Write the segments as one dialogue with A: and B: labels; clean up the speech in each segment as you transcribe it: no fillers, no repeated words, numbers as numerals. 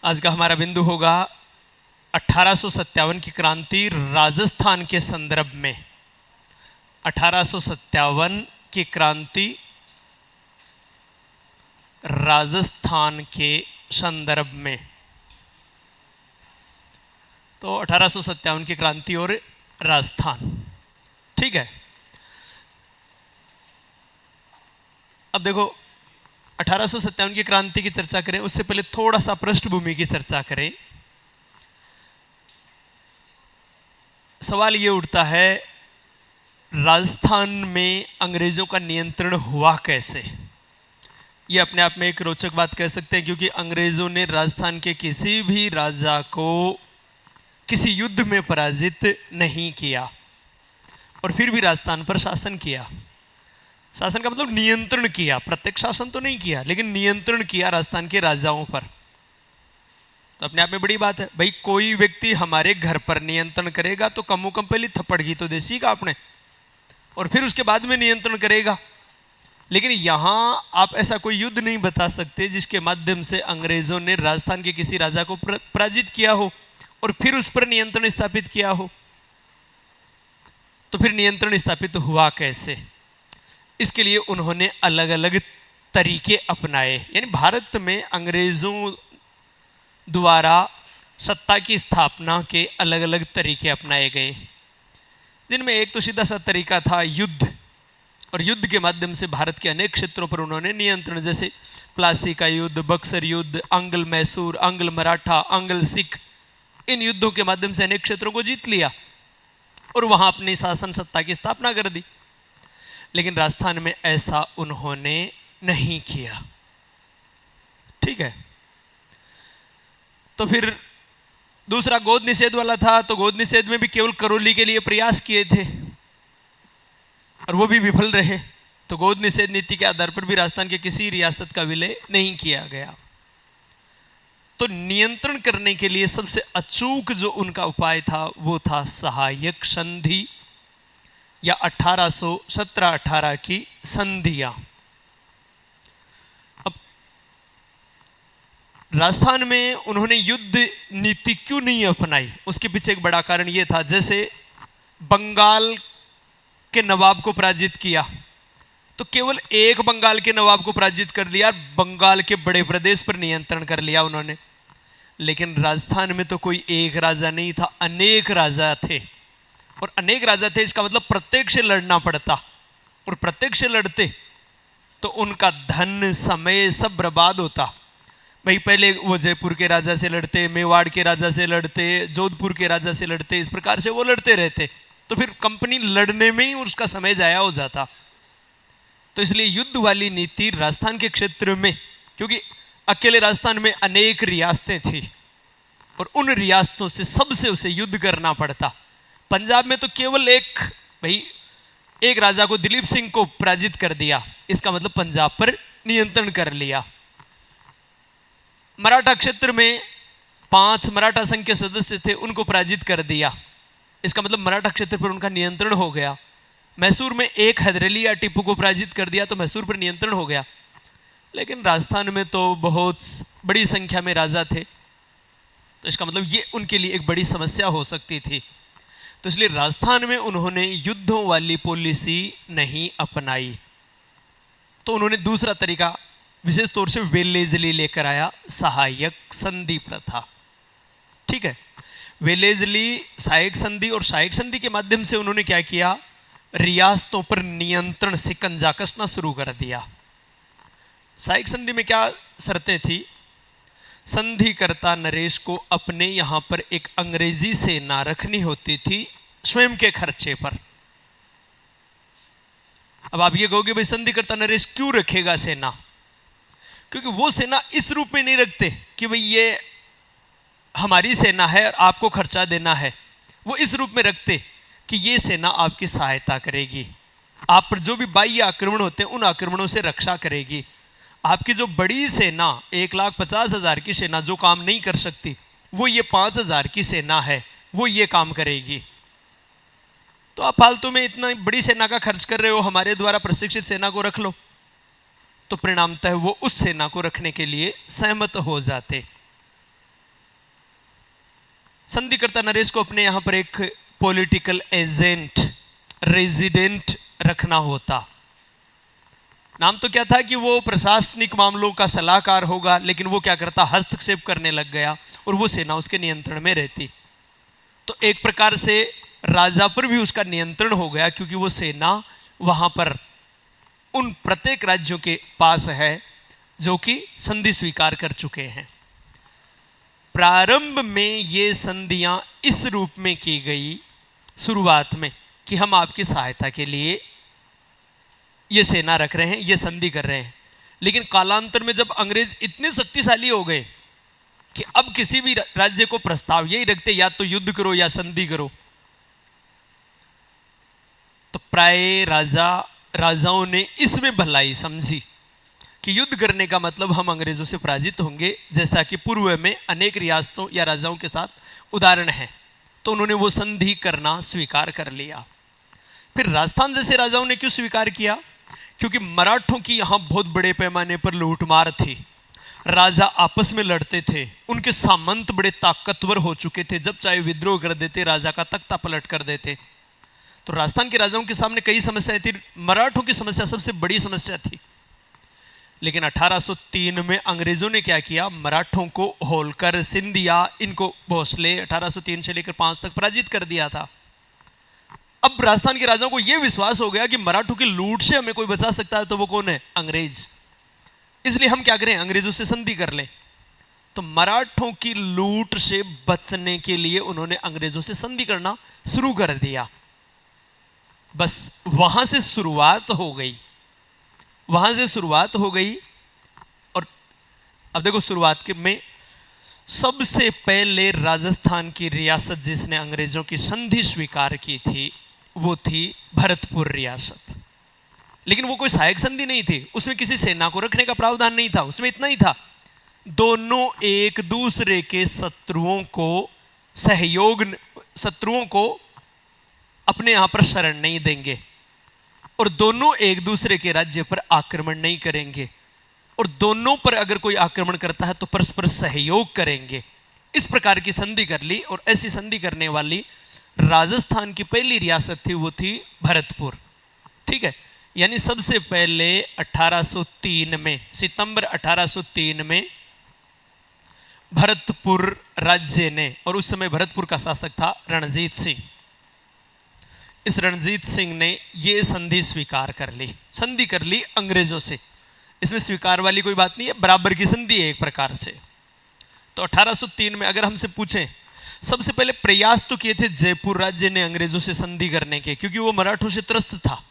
A: आज का हमारा बिंदु होगा 1857 की क्रांति राजस्थान के संदर्भ में। 1857 की क्रांति राजस्थान के संदर्भ में। तो 1857 की क्रांति और राजस्थान, ठीक है। अब देखो 1857 की क्रांति की चर्चा करें उससे पहले थोड़ा सा पृष्ठभूमि की चर्चा करें। सवाल ये उठता है राजस्थान में अंग्रेजों का नियंत्रण हुआ कैसे। ये अपने आप में एक रोचक बात कह सकते हैं, क्योंकि अंग्रेजों ने राजस्थान के किसी भी राजा को किसी युद्ध में पराजित नहीं किया और फिर भी राजस्थान पर शासन किया। शासन का मतलब नियंत्रण किया, प्रत्यक्ष शासन तो नहीं किया लेकिन नियंत्रण किया राजस्थान के राजाओं पर। तो अपने आप में बड़ी बात है भाई, कोई व्यक्ति हमारे घर पर नियंत्रण करेगा तो कमों कम पहले थप्पड़ की तो देसी का आपने, और फिर उसके बाद में नियंत्रण करेगा। लेकिन यहां आप ऐसा कोई युद्ध नहीं बता सकते जिसके माध्यम से अंग्रेजों ने राजस्थान के किसी राजा को पराजित किया हो और फिर उस पर नियंत्रण स्थापित किया हो। तो फिर नियंत्रण स्थापित हुआ कैसे, इसके लिए उन्होंने अलग अलग तरीके अपनाए। यानी भारत में अंग्रेजों द्वारा सत्ता की स्थापना के अलग अलग तरीके अपनाए गए, जिनमें एक तो सीधा सा तरीका था युद्ध, और युद्ध के माध्यम से भारत के अनेक क्षेत्रों पर उन्होंने नियंत्रण, जैसे प्लासी का युद्ध, बक्सर युद्ध, अंग्ल मैसूर, अंग्ल मराठा, अंग्ल सिख, इन युद्धों के माध्यम से अनेक क्षेत्रों को जीत लिया और वहां अपनी शासन सत्ता की स्थापना कर दी। लेकिन राजस्थान में ऐसा उन्होंने नहीं किया, ठीक है। तो फिर दूसरा गोद निषेध वाला था, तो गोद निषेध में भी केवल करौली के लिए प्रयास किए थे और वो भी विफल रहे। तो गोद निषेध नीति के आधार पर भी राजस्थान के किसी रियासत का विलय नहीं किया गया। तो नियंत्रण करने के लिए सबसे अचूक जो उनका उपाय था वो था सहायक संधि या 1817-18 की संधियां। अब राजस्थान में उन्होंने युद्ध नीति क्यों नहीं अपनाई, उसके पीछे एक बड़ा कारण यह था, जैसे बंगाल के नवाब को पराजित किया तो केवल एक बंगाल के नवाब को पराजित कर दिया, बंगाल के बड़े प्रदेश पर नियंत्रण कर लिया उन्होंने। लेकिन राजस्थान में तो कोई एक राजा नहीं था, अनेक राजा थे, और अनेक राजा थे इसका मतलब प्रत्येक से लड़ना पड़ता, और प्रत्येक से लड़ते तो उनका धन समय सब बर्बाद होता। भाई पहले वो जयपुर के राजा से लड़ते, मेवाड़ के राजा से लड़ते, जोधपुर के राजा से लड़ते, इस प्रकार से वो लड़ते रहते, तो फिर कंपनी लड़ने में ही उसका समय जाया हो जाता। तो इसलिए युद्ध वाली नीति राजस्थान के क्षेत्र में, क्योंकि अकेले राजस्थान में अनेक रियासतें थी और उन रियासतों से सबसे उसे युद्ध करना पड़ता। पंजाब में तो केवल एक राजा को, दिलीप सिंह को पराजित कर दिया, इसका मतलब पंजाब पर नियंत्रण कर लिया। मराठा क्षेत्र में 5 मराठा संघ के सदस्य थे, उनको पराजित कर दिया, इसका मतलब मराठा क्षेत्र पर उनका नियंत्रण हो गया। मैसूर में एक हैदर या टीपू को पराजित कर दिया तो मैसूर पर नियंत्रण हो गया। लेकिन राजस्थान में तो बहुत बड़ी संख्या में राजा थे, तो इसका मतलब ये उनके लिए एक बड़ी समस्या हो सकती थी। तो इसलिए राजस्थान में उन्होंने युद्धों वाली पॉलिसी नहीं अपनाई। तो उन्होंने दूसरा तरीका विशेष तौर से वेलेजली लेकर आया, सहायक संधि प्रथा, ठीक है। वेलेजली सहायक संधि, और सहायक संधि के माध्यम से उन्होंने क्या किया, रियासतों पर नियंत्रण शिकंजा कसना शुरू कर दिया। सहायक संधि में क्या शर्तें थी, संधिकर्ता नरेश को अपने यहां पर एक अंग्रेजी सेना रखनी होती थी स्वयं के खर्चे पर। अब आप ये कहोगे भाई संधिकर्ता नरेश क्यों रखेगा सेना, क्योंकि वो सेना इस रूप में नहीं रखते कि भाई ये हमारी सेना है और आपको खर्चा देना है, वो इस रूप में रखते कि ये सेना आपकी सहायता करेगी, आप पर जो भी बाह्य आक्रमण होते हैं उन आक्रमणों से रक्षा करेगी। आपकी जो बड़ी सेना 1,50,000 की सेना जो काम नहीं कर सकती, वो ये 5,000 की सेना है, वो ये काम करेगी। तो आप फालतू में इतना बड़ी सेना का खर्च कर रहे हो, हमारे द्वारा प्रशिक्षित सेना को रख लो। तो परिणामतः वो उस सेना को रखने के लिए सहमत हो जाते। संधिकर्ता नरेश को अपने यहाँ पर एक पॉलिटिकल एजेंट, रेजिडेंट रखना होता। नाम तो क्या था कि वो प्रशासनिक मामलों का सलाहकार होगा, लेकिन वो क्या करता, हस्तक्षेप करने लग गया और वो सेना उसके नियंत्रण में रहती। तो एक प्रकार से राजा पर भी उसका नियंत्रण हो गया, क्योंकि वो सेना वहां पर उन प्रत्येक राज्यों के पास है जो कि संधि स्वीकार कर चुके हैं। प्रारंभ में ये संधियां इस रूप में की गई शुरुआत में कि हम आपकी सहायता के लिए ये सेना रख रहे हैं, ये संधि कर रहे हैं। लेकिन कालांतर में जब अंग्रेज इतने शक्तिशाली हो गए कि अब किसी भी राज्य को प्रस्ताव यही रखते, या तो युद्ध करो या संधि करो, तो प्राय राजाओं ने इसमें भलाई समझी कि युद्ध करने का मतलब हम अंग्रेजों से पराजित होंगे, जैसा कि पूर्व में अनेक रियासतों या राजाओं के साथ उदाहरण है। तो उन्होंने वो संधि करना स्वीकार कर लिया। फिर राजस्थान जैसे राजाओं ने क्यों स्वीकार किया? क्योंकि मराठों की यहां बहुत बड़े पैमाने पर लूटमार थी, राजा आपस में लड़ते थे, उनके सामंत बड़े ताकतवर हो चुके थे, जब चाहे विद्रोह कर देते, राजा का तख्ता पलट कर देते। तो राजस्थान के राजाओं के सामने कई समस्याएं थी, मराठों की समस्या सबसे बड़ी समस्या थी। लेकिन 1803 में अंग्रेजों ने क्या किया, मराठों को होलकर, सिंधिया, इनको भोसले 1803 से लेकर 5 तक पराजित कर दिया था। अब राजस्थान के राजाओं को यह विश्वास हो गया कि मराठों की लूट से हमें कोई बचा सकता है तो वो कौन है, अंग्रेज। इसलिए हम क्या करें, अंग्रेजों से संधि कर लें। तो मराठों की लूट से बचने के लिए उन्होंने अंग्रेजों से संधि करना शुरू कर दिया। बस वहां से शुरुआत हो गई, वहां से शुरुआत हो गई। और अब देखो, शुरुआत में सबसे पहले राजस्थान की रियासत जिसने अंग्रेजों की संधि स्वीकार की थी वो थी भरतपुर रियासत। लेकिन वो कोई सहायक संधि नहीं थी, उसमें किसी सेना को रखने का प्रावधान नहीं था, उसमें इतना ही था, दोनों एक दूसरे के शत्रुओं को अपने यहां पर शरण नहीं देंगे, और दोनों एक दूसरे के राज्य पर आक्रमण नहीं करेंगे, और दोनों पर अगर कोई आक्रमण करता है तो परस्पर सहयोग करेंगे। इस प्रकार की संधि कर ली, और ऐसी संधि करने वाली राजस्थान की पहली रियासत थी, वो थी भरतपुर। ठीक है, यानी सबसे पहले 1803 में, सितंबर 1803 में भरतपुर राज्य ने, और उस समय भरतपुर का शासक था रणजीत सिंह, इस रणजीत सिंह ने ये संधि स्वीकार कर ली, संधि कर ली अंग्रेजों से। इसमें स्वीकार वाली कोई बात नहीं है, बराबर की संधि है एक प्रकार से। तो 1803 में अगर हमसे पूछें, सबसे पहले प्रयास तो किए थे जयपुर राज्य ने अंग्रेजों से संधि करने के, क्योंकि वो मराठों से त्रस्त था,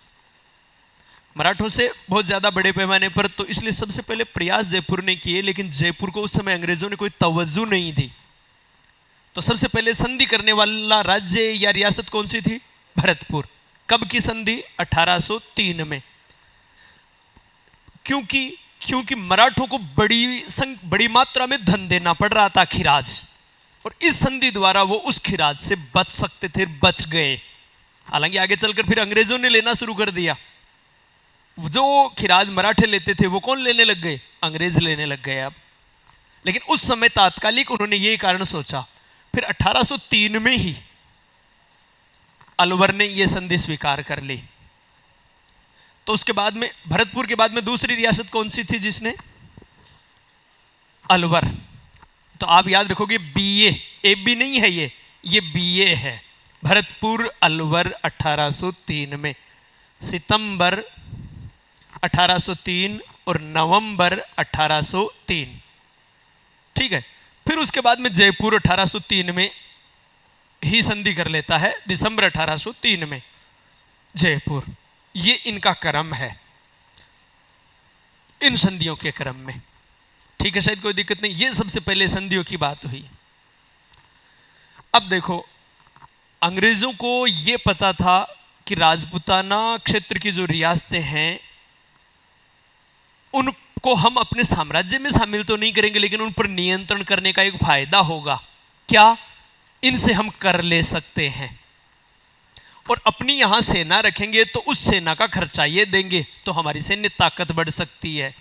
A: मराठों से बहुत ज्यादा बड़े पैमाने पर, तो इसलिए सबसे पहले प्रयास जयपुर ने किए। लेकिन जयपुर को उस समय अंग्रेजों ने कोई तवज्जो नहीं दी। तो सबसे पहले संधि करने वाला राज्य या रियासत कौन सी थी, भरतपुर। कब की संधि, 1803 में। क्योंकि मराठों को बड़ी मात्रा में धन देना पड़ रहा था, खिराज, और इस संधि द्वारा वो उस खिराज से बच सकते थे, बच गए। हालांकि आगे चलकर फिर अंग्रेजों ने लेना शुरू कर दिया। जो खिराज मराठे लेते थे वो कौन लेने लग गए, अंग्रेज लेने लग गए अब। लेकिन उस समय तात्कालिक उन्होंने ये कारण सोचा। फिर 1803 में ही अलवर ने यह संधि स्वीकार कर ली। तो उसके बाद में, भरतपुर के बाद में दूसरी रियासत कौन सी थी जिसने, अलवर। तो आप याद रखोगे बीए, ए बी नहीं है ये बीए है। भरतपुर अलवर 1803 में, सितंबर 1803 और नवंबर 1803। ठीक है, फिर उसके बाद में जयपुर 1803 में ही संधि कर लेता है, दिसंबर 1803 में जयपुर। ये इनका क्रम है, इन संधियों के क्रम में। ठीक है, शायद कोई दिक्कत नहीं, ये सबसे पहले संधियों की बात हुई। अब देखो, अंग्रेजों को यह पता था कि राजपूताना क्षेत्र की जो रियासतें हैं उनको हम अपने साम्राज्य में शामिल तो नहीं करेंगे, लेकिन उन पर नियंत्रण करने का एक फायदा होगा। क्या, इनसे हम कर ले सकते हैं, और अपनी यहां सेना रखेंगे तो उस सेना का खर्चा ये देंगे, तो हमारी सैन्य ताकत बढ़ सकती है।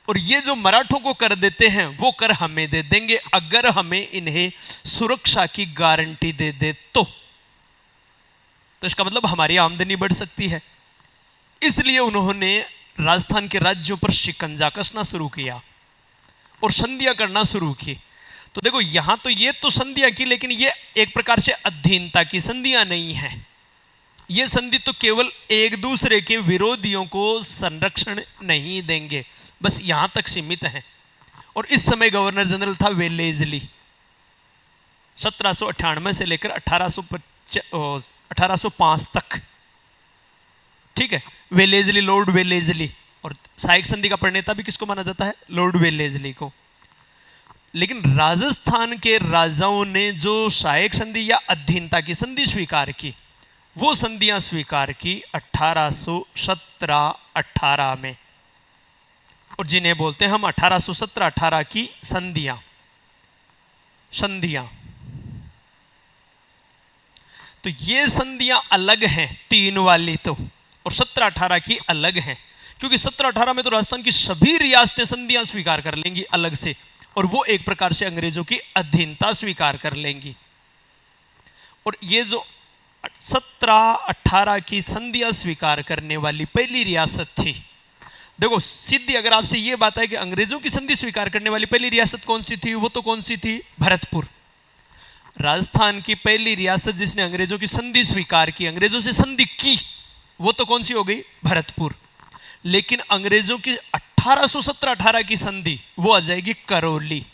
A: और ये जो मराठों को कर देते हैं वो कर हमें दे देंगे अगर हमें इन्हें सुरक्षा की गारंटी दे दे तो इसका मतलब हमारी आमदनी बढ़ सकती है। इसलिए उन्होंने राजस्थान के राज्यों पर शिकंजा कसना शुरू किया और संधियां करना शुरू की। तो देखो यहां तो ये तो संधियां की, लेकिन ये एक प्रकार से अधीनता की संधियां नहीं है। ये संधि तो केवल एक दूसरे के विरोधियों को संरक्षण नहीं देंगे, बस यहां तक सीमित है। और इस समय गवर्नर जनरल था वेलेजली, 1798 से लेकर 1805 तक। ठीक है, वेलेजली, लॉर्ड वेलेजली। और सहायक संधि का प्रणेता भी किसको माना जाता है? लॉर्ड वेलेजली को। लेकिन राजस्थान के राजाओं ने जो सहायक संधि या अधीनता की संधि स्वीकार की, वो संधियां स्वीकार की 1817-18 में, और जिन्हें बोलते हैं हम 1817-18 की संधियां। तो ये संधियां अलग हैं, 3 वाली तो, और 17-18 की अलग हैं, क्योंकि 17-18 में तो राजस्थान की सभी रियासतें संधियां स्वीकार कर लेंगी अलग से, और वो एक प्रकार से अंग्रेजों की अधीनता स्वीकार कर लेंगी। और ये जो 17-18 की संधियां स्वीकार करने वाली पहली रियासत थी, देखो सीधी अगर आपसे ये बात है कि अंग्रेजों की संधि स्वीकार करने वाली पहली रियासत कौन सी थी, वो तो कौन सी थी? भरतपुर। राजस्थान की पहली रियासत जिसने अंग्रेजों की संधि स्वीकार की, अंग्रेजों से संधि की, वो तो कौन सी हो गई? भरतपुर। लेकिन अंग्रेजों की 1817-18 की संधि वो आ जाएगी करौली।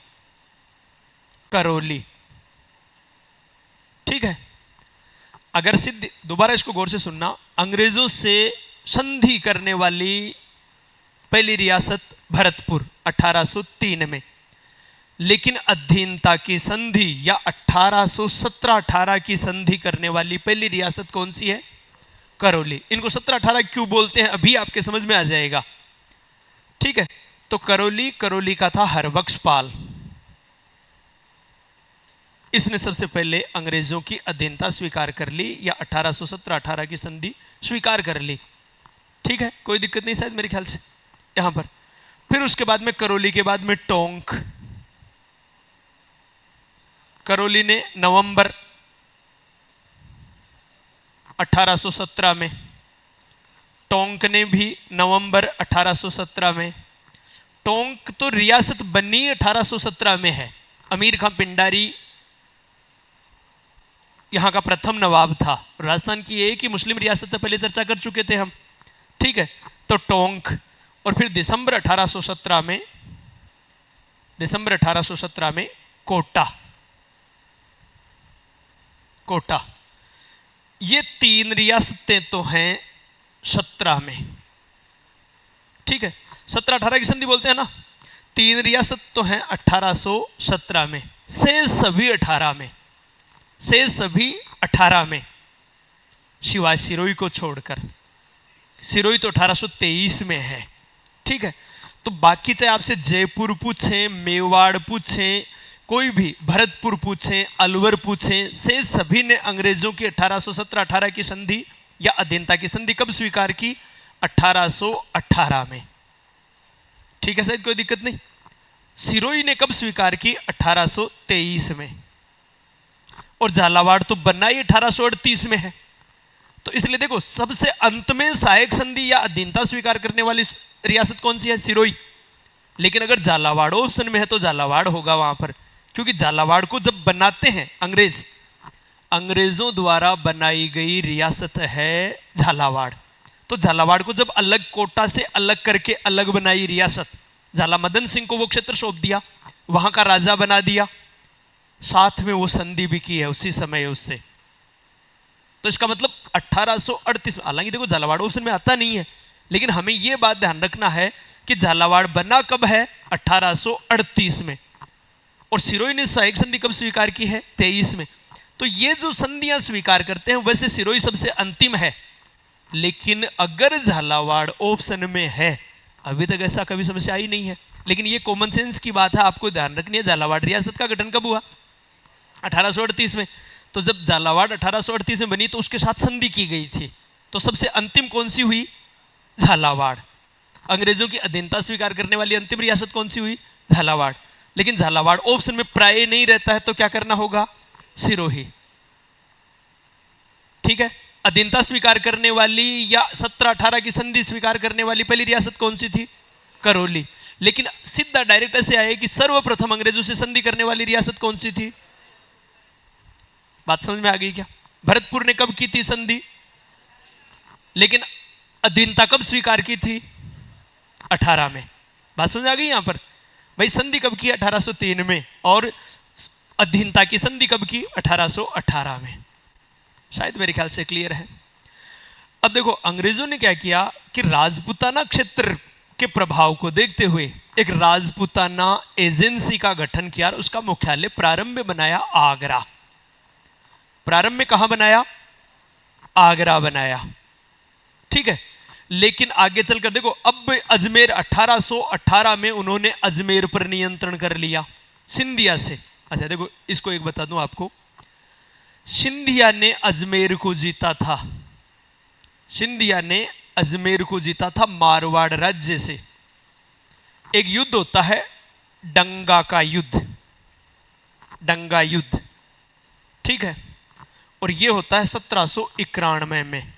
A: ठीक है, अगर सिद्ध, दोबारा इसको गौर से सुनना, अंग्रेजों से संधि करने वाली पहली रियासत भरतपुर 1803 में, लेकिन अधीनता की संधि या 1817-18 की संधि करने वाली पहली रियासत कौन सी है? करौली। इनको 17-18 क्यों बोलते हैं अभी आपके समझ में आ जाएगा। ठीक है, तो करौली का था हरबख्शपाल। इसने सबसे पहले अंग्रेजों की अधीनता स्वीकार कर ली, या 1817-18 की संधि स्वीकार कर ली। ठीक है, कोई दिक्कत नहीं शायद मेरे ख्याल से यहां पर। फिर उसके बाद में करौली के बाद में टोंक। करौली ने नवंबर 1817 में, टोंक ने भी नवंबर 1817 में। टोंक तो रियासत बनी 1817 में है। अमीर खां पिंडारी यहां का प्रथम नवाब था। राजस्थान की एक ही मुस्लिम रियासत है, पहले चर्चा कर चुके थे हम। ठीक है, तो टोंक। और फिर दिसंबर 1817 में कोटा। ये 3 रियासतें तो हैं 17 में। ठीक है, 17-18 की संधि बोलते हैं ना, 3 रियासत तो हैं 1817 में, से सभी 18 में शिवाय सिरोही को छोड़कर। सिरोही तो 1823 में है। ठीक है, तो बाकी चाहे आपसे जयपुर पूछें, मेवाड़ पूछें, कोई भी भरतपुर पूछें, अलवर पूछें, से सभी ने अंग्रेजों की 1817-18 की संधि या अधीनता की संधि कब स्वीकार की? 1818 में। ठीक है, शायद कोई दिक्कत नहीं। सिरोही ने कब स्वीकार की? 1823 में। और झालावाड़ तो बना ही 1838 में है। तो इसलिए देखो, सबसे अंत में सहायक संधि या अधीनता स्वीकार करने वाली रियासत कौन सी है? सिरोही। लेकिन अगर झालावाड़ ऑप्शन में है तो झालावाड़ होगा वहां पर, क्योंकि झालावाड़ को जब बनाते हैं अंग्रेजों द्वारा बनाई गई रियासत है झालावाड़। तो झालावाड़ को जब अलग कोटा से अलग करके अलग बनाई रियासत, झाला मदन सिंह को वो क्षेत्र सौंप दिया, वहां का राजा बना दिया, साथ में वो संधि भी की है उसी समय उससे। तो इसका मतलब 1838 में, हालांकि देखो झालावाड़ ऑप्शन में आता नहीं है, लेकिन हमें यह बात ध्यान रखना है कि झालावाड़ बना कब है? 1838 में। और सिरोही ने सहायक संधि कब स्वीकार की है? 23 में। तो ये जो संधियां स्वीकार करते हैं, वैसे सिरोही सबसे अंतिम है, लेकिन अगर झालावाड़ ऑप्शन में है, अभी तक ऐसा कभी समस्या आई नहीं है, लेकिन ये कॉमन सेंस की बात है, आपको ध्यान रखनी है। झालावाड़ रियासत का गठन कब हुआ? 1838 में। तो जब झालावाड़ 1838 में बनी तो उसके साथ संधि की गई थी, तो सबसे अंतिम कौन सी हुई? झालावाड़। अंग्रेजों की अधीनता स्वीकार करने वाली अंतिम रियासत कौन सी हुई? झालावाड़। लेकिन झालावाड़ ऑप्शन में प्राय नहीं रहता है, तो क्या करना होगा? सिरोही। ठीक है, अधीनता स्वीकार करने वाली या 17-18 की संधि स्वीकार करने वाली पहली रियासत कौन सी थी? करौली। लेकिन सीधा डायरेक्ट ऐसे आए कि सर्वप्रथम अंग्रेजों से संधि करने वाली रियासत कौन सी थी? बात समझ में आ गई क्या? भरतपुर ने कब की थी संधि? लेकिन अधीनता कब स्वीकार की थी? 18 में। बात समझ आ गई यहां पर? भाई संधि कब की? 1803 में। और अधीनता की संधि कब की? 1818 में। शायद मेरे ख्याल से क्लियर है। अब देखो अंग्रेजों ने क्या किया कि राजपूताना क्षेत्र के प्रभाव को देखते हुए एक राजपूताना एजेंसी का गठन किया और उसका मुख्यालय प्रारंभ में बनाया आगरा। प्रारंभ में कहां बनाया? आगरा बनाया। ठीक है, लेकिन आगे चलकर देखो, अब अजमेर 1818 में उन्होंने अजमेर पर नियंत्रण कर लिया सिंधिया से। अच्छा देखो, इसको एक बता दूं आपको, सिंधिया ने अजमेर को जीता था। सिंधिया ने अजमेर को जीता था मारवाड़ राज्य से। एक युद्ध होता है डंगा का युद्ध, डंगा युद्ध। ठीक है, और यह होता है 1791 में।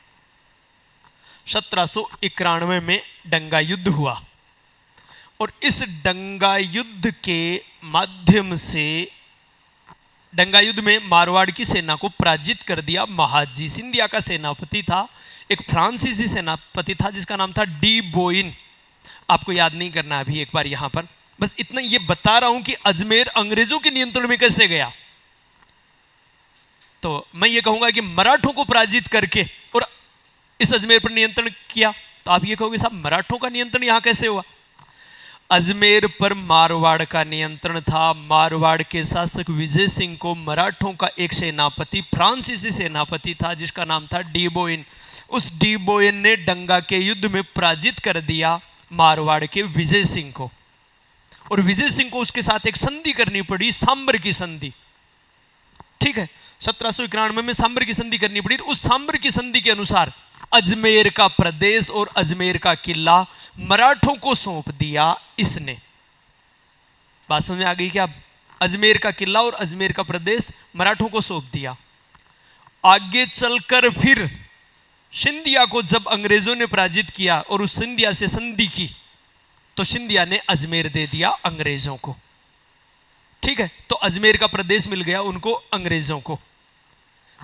A: 1791 में डंगा युद्ध हुआ और इस डंगा युद्ध के माध्यम से, डंगा युद्ध में मारवाड़ की सेना को पराजित कर दिया महाजी। सिंधिया का सेनापति था एक फ्रांसीसी सेनापति था जिसका नाम था डी बोइन। आपको याद नहीं करना अभी, एक बार यहां पर बस इतना ये बता रहा हूं कि अजमेर अंग्रेजों के नियंत्रण में कैसे गया। तो मैं ये कहूंगा कि मराठों को पराजित करके और इस अजमेर पर नियंत्रण किया। तो आप ये कहोगे साहब मराठों का नियंत्रण यहां कैसे हुआ? अजमेर पर मारवाड़ का नियंत्रण था। मारवाड़ के शासक विजय सिंह को मराठों का एक सेनापति, फ्रांसीसी सेनापति था जिसका नाम था डी बोइन। उस डी बोइन ने डंगा के युद्ध में पराजित कर दिया मारवाड़ के विजय सिंह को, और विजय सिंह को उसके साथ एक संधि करनी पड़ी, सांबर की संधि। ठीक है, 1791 में सांबर की संधि करनी पड़ी। उस सांबर की संधि के अनुसार अजमेर का प्रदेश और अजमेर का किला मराठों को सौंप दिया इसने। बात समझ में आ गई क्या? अजमेर का किला और अजमेर का प्रदेश मराठों को सौंप दिया। आगे चलकर फिर सिंधिया को जब अंग्रेजों ने पराजित किया और उस सिंधिया से संधि की, तो सिंधिया ने अजमेर दे दिया अंग्रेजों को। ठीक है, तो अजमेर का प्रदेश मिल गया उनको, अंग्रेजों को।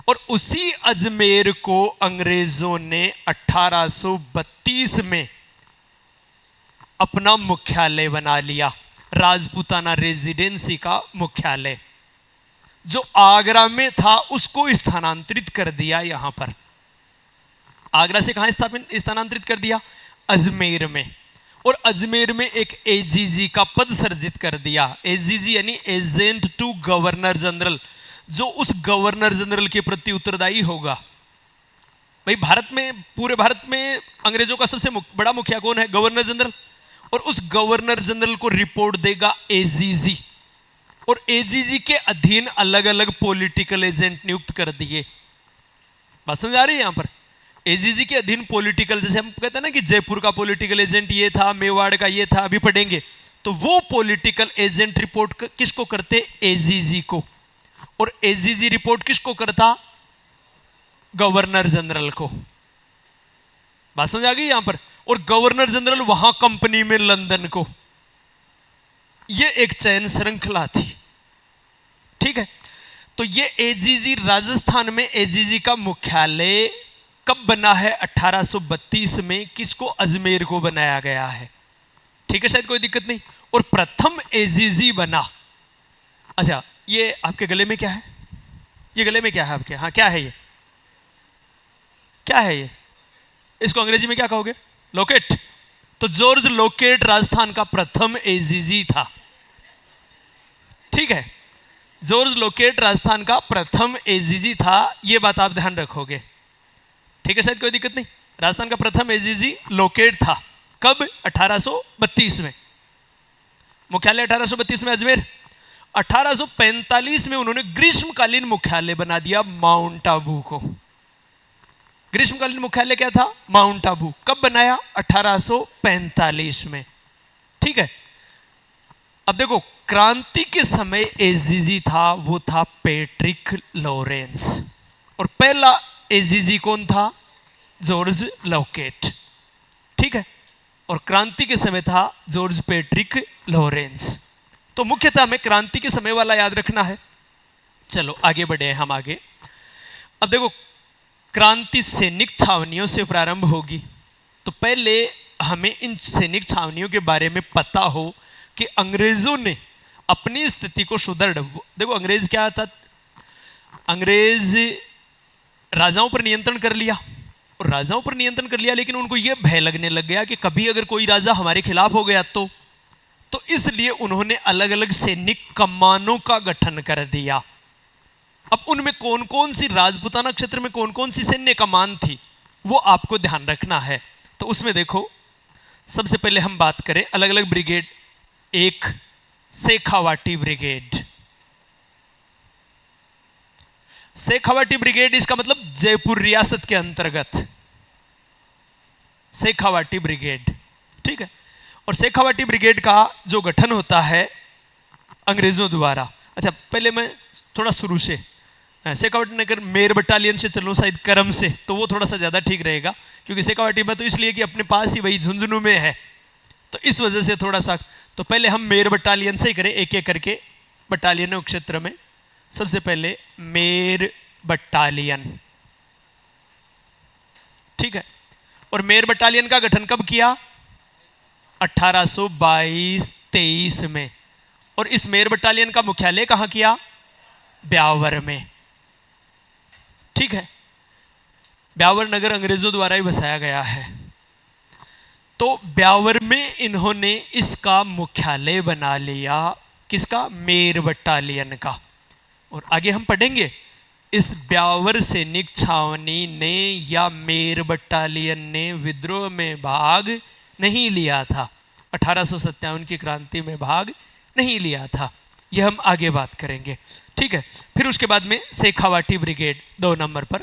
A: और उसी अजमेर को अंग्रेजों ने 1832 में अपना मुख्यालय बना लिया, राजपूताना रेजिडेंसी का मुख्यालय। जो आगरा में था उसको स्थानांतरित कर दिया यहां पर। आगरा से कहां स्थानांतरित कर दिया? अजमेर में। और अजमेर में एक एजीजी का पद सर्जित कर दिया। एजीजी यानी एजेंट टू गवर्नर जनरल, जो उस गवर्नर जनरल के प्रति उत्तरदायी होगा। भाई भारत में, पूरे भारत में अंग्रेजों का सबसे बड़ा मुखिया कौन है? Governor general. और उस गवर्नर जनरल को रिपोर्ट देगा एजीजी, और एजीजी के अधीन अलग अलग पॉलिटिकल एजेंट नियुक्त कर दिए। बात समझ आ रही है यहां पर? एजीजी के अधीन पॉलिटिकल, जैसे हम कहते हैं ना कि जयपुर का पॉलिटिकल एजेंट ये था, मेवाड़ का ये था, अभी पढ़ेंगे। तो वो पॉलिटिकल एजेंट रिपोर्ट किसको करते? एजीजी को। और एजीजी रिपोर्ट किसको करता? गवर्नर जनरल को। बात समझ आ गई यहां पर? और गवर्नर जनरल वहां कंपनी में लंदन को। यह एक चयन श्रृंखला थी। ठीक है, तो ये एजीजी राजस्थान में एजीजी का मुख्यालय कब बना है? 1832 में। किसको? अजमेर को बनाया गया है। ठीक है, शायद कोई दिक्कत नहीं। और प्रथम एजीजी बना। अच्छा, ये आपके गले में क्या है? ये गले में क्या है आपके? हाँ, क्या है ये? क्या है ये? इसको अंग्रेजी में क्या कहोगे? लोकेट। तो जॉर्ज लोकेट राजस्थान का प्रथम एजीजी था। ठीक है, जॉर्ज लोकेट राजस्थान का प्रथम एजीजी था। यह बात आप ध्यान रखोगे। ठीक है, शायद कोई दिक्कत नहीं। राजस्थान का प्रथम एजीजी लोकेट था। कब? 1832 में। मुख्यालय 1832 में अजमेर। 1845 में उन्होंने ग्रीष्मकालीन मुख्यालय बना दिया माउंट आबू को। ग्रीष्मकालीन मुख्यालय क्या था? माउंट आबू। कब बनाया? 1845 में। ठीक है। अब देखो, क्रांति के समय एजीजी था, वो था पैट्रिक लॉरेंस, और पहला एजीजी कौन था? George locket. ठीक है। और क्रांति के समय था जॉर्ज पैट्रिक लॉरेंस। तो मुख्यतः हमें क्रांति के समय वाला याद रखना है। चलो आगे बढ़े हम आगे। अब देखो, क्रांति सैनिक छावनियों से प्रारंभ होगी, तो पहले हमें इन सैनिक छावनियों के बारे में पता हो कि अंग्रेजों ने अपनी स्थिति को सुदृढ़, देखो अंग्रेज क्या था, अंग्रेज राजाओं पर नियंत्रण कर लिया, और राजाओं पर नियंत्रण कर लिया, लेकिन उनको यह भय लगने लग गया कि कभी अगर कोई राजा हमारे खिलाफ हो गया तो इसलिए उन्होंने अलग अलग सैनिक कमानों का गठन कर दिया। अब उनमें कौन कौन सी, राजपूताना क्षेत्र में कौन कौन सी सैन्य कमान थी, वो आपको ध्यान रखना है। तो उसमें देखो, सबसे पहले हम बात करें अलग अलग ब्रिगेड। एक शेखावाटी ब्रिगेड। शेखावाटी ब्रिगेड, इसका मतलब जयपुर रियासत के अंतर्गत शेखावाटी ब्रिगेड। ठीक है। और शेखावाटी ब्रिगेड का जो गठन होता है अंग्रेजों द्वारा, अच्छा पहले मैं थोड़ा शुरू से, शेखावाटी नगर मेर बटालियन से चलूँ शायद करम से, तो वो थोड़ा सा ज़्यादा ठीक रहेगा, क्योंकि शेखावाटी में तो इसलिए कि अपने पास ही वही झुंझुनू में है, तो इस वजह से थोड़ा सा। तो पहले हम मेर बटालियन से ही करें, एक एक करके बटालियनों क्षेत्र में। सबसे पहले मेर बटालियन। ठीक है। और मेर बटालियन का गठन कब किया? 1822-23 में। और इस मेर बटालियन का मुख्यालय कहां किया? ब्यावर में। ठीक है। ब्यावर नगर अंग्रेजों द्वारा ही बसाया गया है। तो ब्यावर में इन्होंने इसका मुख्यालय बना लिया, किसका? मेर बटालियन का। और आगे हम पढ़ेंगे, इस ब्यावर सैनिक छावनी ने या मेर बटालियन ने विद्रोह में भाग नहीं लिया था, 1857 की क्रांति में भाग नहीं लिया था। यह हम आगे बात करेंगे। ठीक है। फिर उसके बाद में शेखावाटी ब्रिगेड 2 नंबर पर।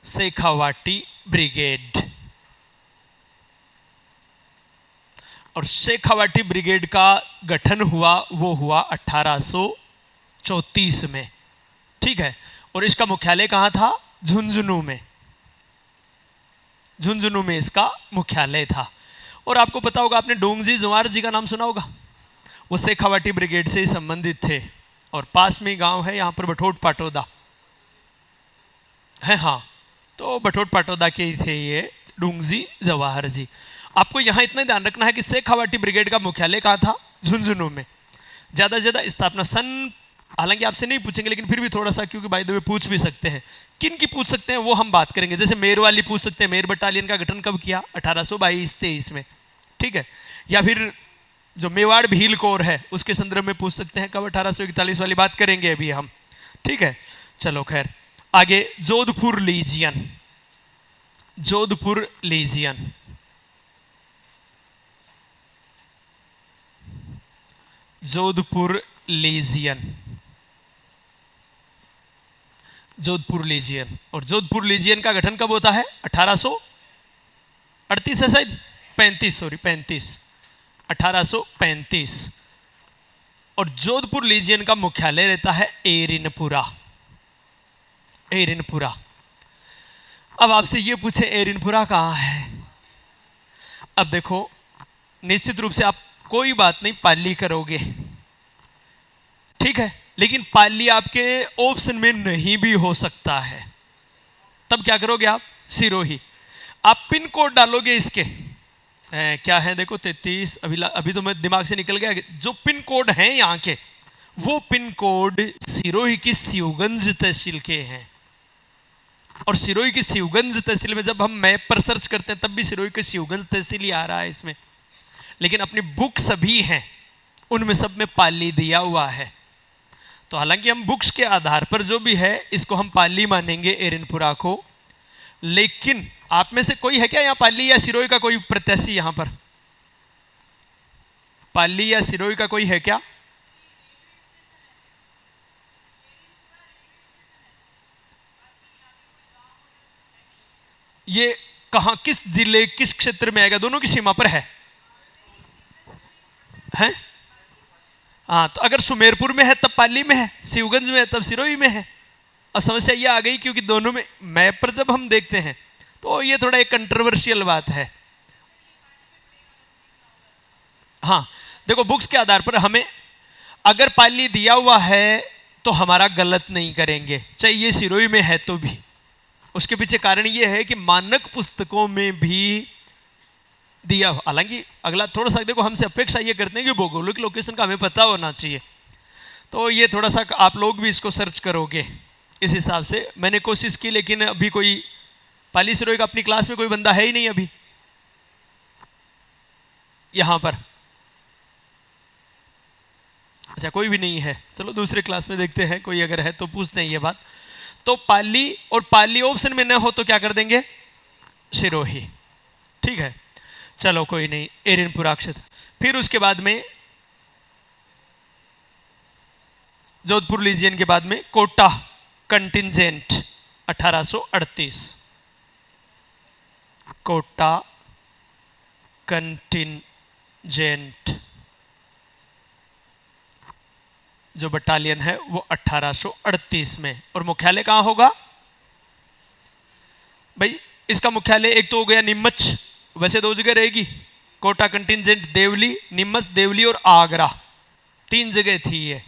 A: शेखावाटी ब्रिगेड। और शेखावाटी ब्रिगेड का गठन हुआ, वो हुआ 1834 में। ठीक है। और इसका मुख्यालय कहां था? झुंझुनू में। झुंझुनू में इसका मुख्यालय था। और आपको पता होगा, आपने डोंगजी जवार जी का नाम सुना होगा, वो शेखावाटी ब्रिगेड से ही संबंधित थे, और पास में गांव है यहां पर बठोट पाटोदा है। हाँ, तो बठोट पाटोदा के ही थे ये डोंगजी जवाहर जी। आपको यहां इतना ध्यान रखना है कि शेखावाटी ब्रिगेड का मुख्यालय कहां था? झुंझुनू में। ज्यादा से ज्यादा स्थापना सन, हालांकि आपसे नहीं पूछेंगे लेकिन फिर भी थोड़ा सा, क्योंकि बाय द वे पूछ भी सकते हैं, किन की पूछ सकते हैं वो हम बात करेंगे। जैसे मेर वाली पूछ सकते हैं, मेर बटालियन का गठन कब किया? 1822-23 में। ठीक है। या फिर जो मेवाड़ भील कोर है उसके संदर्भ में पूछ सकते हैं, कब? 1841 वाली बात करेंगे अभी हम। ठीक है। चलो खैर आगे, Jodhpur lesion. Jodhpur lesion. Jodhpur lesion. Jodhpur lesion. और जोधपुर लीजियन का गठन कब होता है? 1838 है शायद, 35, सॉरी 35, 1835। और जोधपुर लीजियन का मुख्यालय रहता है एरिनपुरा। एरिनपुरा। अब आपसे ये पूछे एरिनपुरा कहां है? अब देखो, निश्चित रूप से आप कोई बात नहीं, पाली करोगे, ठीक है, लेकिन पाली आपके ऑप्शन में नहीं भी हो सकता है, तब क्या करोगे आप? सिरोही। आप पिन कोड डालोगे इसके, क्या है देखो 33, अभी तो मैं दिमाग से निकल गया, जो पिन कोड हैं यहाँ के, वो पिन कोड सिरोही की शिवगंज तहसील के हैं। और सिरोही की शिवगंज तहसील में जब हम मैप पर सर्च करते हैं तब भी सिरोही की शिवगंज तहसील ही आ रहा है इसमें, लेकिन अपनी बुक सभी हैं उनमें सब में पाली दिया हुआ है। तो हालांकि हम बुक्स के आधार पर जो भी है इसको हम पाली मानेंगे एरिनपुरा को, लेकिन आप में से कोई है क्या यहाँ पाली या सिरोही का कोई प्रत्याशी? यहाँ पर पाली या सिरोही का कोई है क्या? ये कहां, किस जिले, किस क्षेत्र में आएगा? दोनों की सीमा पर है हैं? हाँ, तो अगर सुमेरपुर में है तब पाली में है, शिवगंज में है तब सिरोही में है। अब समस्या ये आ गई क्योंकि दोनों में मैप पर जब हम देखते हैं तो ये थोड़ा एक कंट्रोवर्शियल बात है। हाँ, देखो बुक्स के आधार पर हमें अगर पाली दिया हुआ है तो हमारा गलत नहीं करेंगे, चाहे ये सिरोही में है तो भी। उसके पीछे कारण ये है कि मानक पुस्तकों में भी दिया, हालांकि अगला थोड़ा सा देखो, हमसे अपेक्षा ये करते हैं कि भौगोलिक लोकेशन का हमें पता होना चाहिए, तो ये थोड़ा सा आप लोग भी इसको सर्च करोगे इस हिसाब से। मैंने कोशिश की, लेकिन अभी कोई पाली सिरोही का अपनी क्लास में कोई बंदा है ही नहीं अभी यहां पर। अच्छा, कोई भी नहीं है, चलो दूसरे क्लास में देखते हैं, कोई अगर है तो पूछते हैं ये बात। तो पाली, और पाली ऑप्शन में न हो तो क्या कर देंगे? सिरोही। ठीक है, चलो कोई नहीं, एरिनपुरा क्षेत्र। फिर उसके बाद में जोधपुर लीजियन के बाद में कोटा कंटिंजेंट 1838। कोटा कंटिंजेंट जो बटालियन है वो 1838 में। और मुख्यालय कहां होगा भाई? इसका मुख्यालय एक तो हो गया नीमच, वैसे दो जगह रहेगी, कोटा कंटिंजेंट देवली, नीमच देवली और आगरा, 3 जगह थी ये,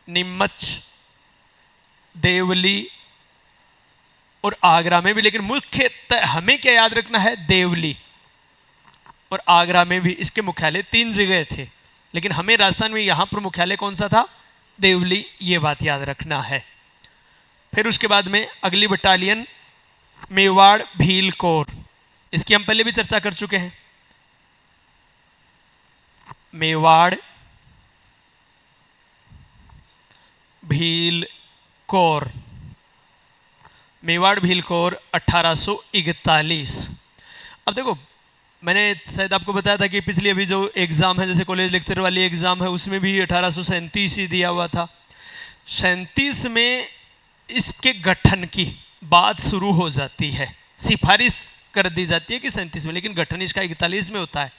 A: नीमच देवली और आगरा में भी। लेकिन मुख्यतः हमें क्या याद रखना है? देवली और आगरा में भी इसके मुख्यालय 3 जगह थे, लेकिन हमें राजस्थान में यहां पर मुख्यालय कौन सा था? देवली, ये बात याद रखना है। फिर उसके बाद में अगली बटालियन मेवाड़ भील कोर, इसकी हम पहले भी चर्चा कर चुके हैं। Mewar Bhil core, Mewar Bhil core 1841। अब देखो, मैंने शायद आपको बताया था कि पिछली अभी जो एग्जाम है, जैसे कॉलेज लेक्चर वाली एग्जाम है, उसमें भी 1837 ही दिया हुआ था। 37 में इसके गठन की बात शुरू हो जाती है, सिफारिश कर दी जाती है कि 37 में, लेकिन गठन इसका 41 में होता है।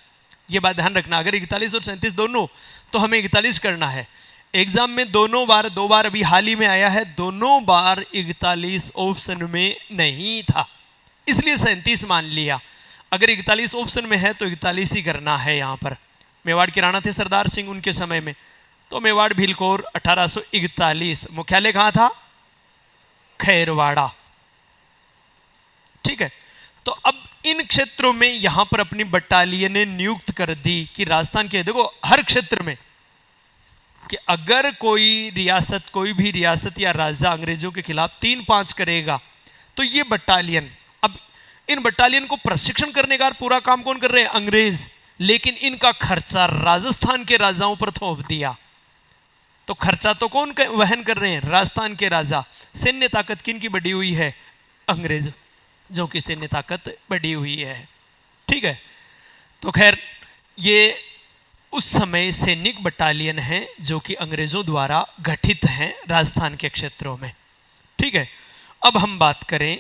A: ये बात ध्यान रखना, अगर 41 और 37 दोनों, तो हमें 41 करना है। एग्जाम में दो बार अभी हाल ही में आया है, दोनों बार 41 ऑप्शन में नहीं था, इसलिए 37 मान लिया। अगर 41 ऑप्शन में है तो 41 ही करना है यहां पर। मेवाड़ के राणा थे सरदार सिंह उनके समय में, तो मेवाड़ भील कोर 1841। मुख्यालय कहां था? खैरवाड़ा। ठीक है, तो अब इन क्षेत्रों में यहां पर अपनी बटालियनें नियुक्त कर दी कि राजस्थान के, देखो हर क्षेत्र में, कि अगर कोई रियासत, कोई भी रियासत या राजा अंग्रेजों के खिलाफ 3-5 करेगा तो ये बटालियन, अब इन बटालियन को प्रशिक्षण करने का पूरा काम कौन कर रहे हैं? अंग्रेज, लेकिन इनका खर्चा राजस्थान के राजाओं पर थोप दिया। तो खर्चा तो कौन वहन कर रहे हैं? राजस्थान के राजा। सैन्य ताकत किन की बढ़ी हुई है? अंग्रेज जो की सैन्य ताकत बढ़ी हुई है। ठीक है, तो खैर ये उस समय सैनिक बटालियन हैं जो कि अंग्रेजों द्वारा गठित हैं राजस्थान के क्षेत्रों में। ठीक है, अब हम बात करें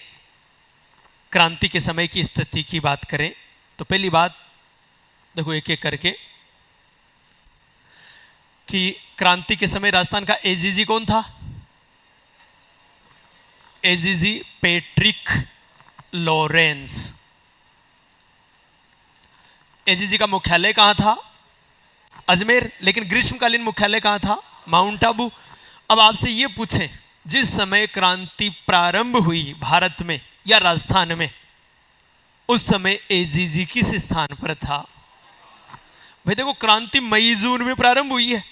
A: क्रांति के समय की स्थिति की बात करें, तो पहली बात देखो एक एक करके, कि क्रांति के समय राजस्थान का एजीजी कौन था? AGG Patrick Lawrence. एजीजी का मुख्यालय कहां था? अजमेर, लेकिन ग्रीष्मकालीन मुख्यालय कहां था? माउंट आबू। अब आपसे यह पूछें, जिस समय क्रांति प्रारंभ हुई भारत में या राजस्थान में, उस समय एजीजी किस स्थान पर था? भाई देखो, क्रांति मई जून में प्रारंभ हुई है,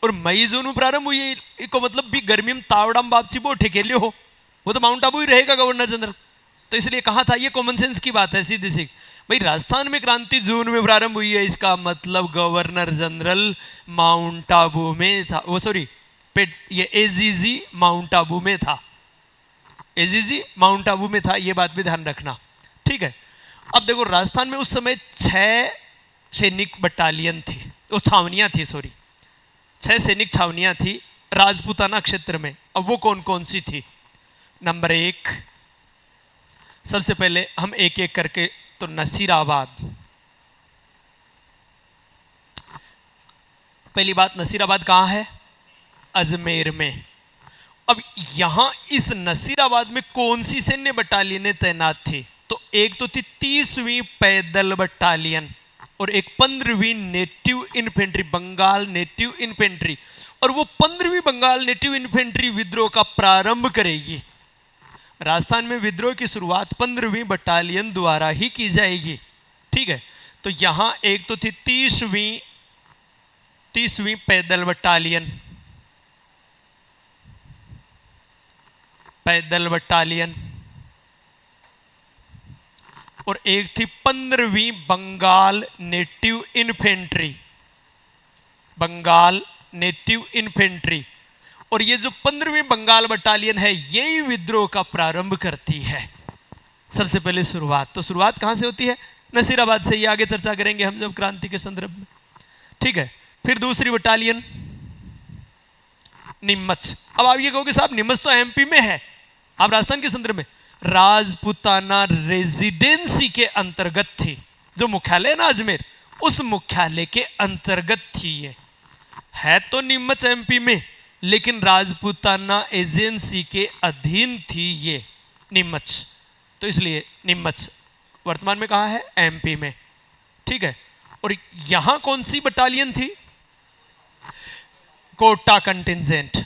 A: और मई जून में प्रारंभ हुई है, इसको मतलब भी गर्मी में तावड़ाम बापची बो ठेकेले हो, वो तो माउंट आबू ही रहेगा गवर्नर जनरल। तो इसलिए कहा था, ये कॉमन सेंस की बात है सीधी सी। भाई राजस्थान में क्रांति जून में प्रारंभ हुई है, इसका मतलब गवर्नर जनरल माउंट आबू में था, वो सॉरी ये एजीजी माउंट आबू में था, एजीजी माउंट आबू में था, ये बात भी ध्यान रखना। ठीक है, अब देखो राजस्थान में उस समय 6 सैनिक बटालियन थी, वो छावनियां थी, सॉरी 6 सैनिक छावनियां थी राजपूताना क्षेत्र में। अब वो कौन कौन सी थी? नंबर 1 सबसे पहले हम एक एक करके, तो नसीराबाद, पहली बात, नसीराबाद कहाँ है? अजमेर में। अब यहां इस नसीराबाद में कौन सी सैन्य बटालियनें तैनात थी? तो एक तो थी 30वीं पैदल बटालियन और एक 15वीं native infantry, Bengal native infantry. और वो 15वीं बंगाल नेटिव इन्फेंट्री विद्रोह का प्रारंभ करेगी। राजस्थान में विद्रोह की शुरुआत 15वीं बटालियन द्वारा ही की जाएगी। ठीक है, तो यहां एक तो थी 30वीं पैदल बटालियन, और एक थी 15वीं Bengal native infantry, Bengal native infantry. और ये जो 15वीं बंगाल बटालियन है, यही विद्रोह का प्रारंभ करती है। सबसे पहले शुरुआत, तो शुरुआत कहां से होती है? नसीराबाद से। ये आगे चर्चा करेंगे हम जब क्रांति के संदर्भ में। ठीक है, फिर दूसरी बटालियन नीमच। अब आप ये कहोगे साहब नीमच तो एमपी में है, आप राजस्थान के संदर्भ में। राजपुताना रेजिडेंसी के अंतर्गत थी, जो मुख्यालय ना अजमेर, उस मुख्यालय के अंतर्गत थी। ये है तो नीमच एमपी में, लेकिन राजपुताना एजेंसी के अधीन थी ये नीमच, तो इसलिए नीमच वर्तमान में कहाँ है? एमपी में। ठीक है, और यहां कौन सी बटालियन थी? कोटा कंटिंजेंट।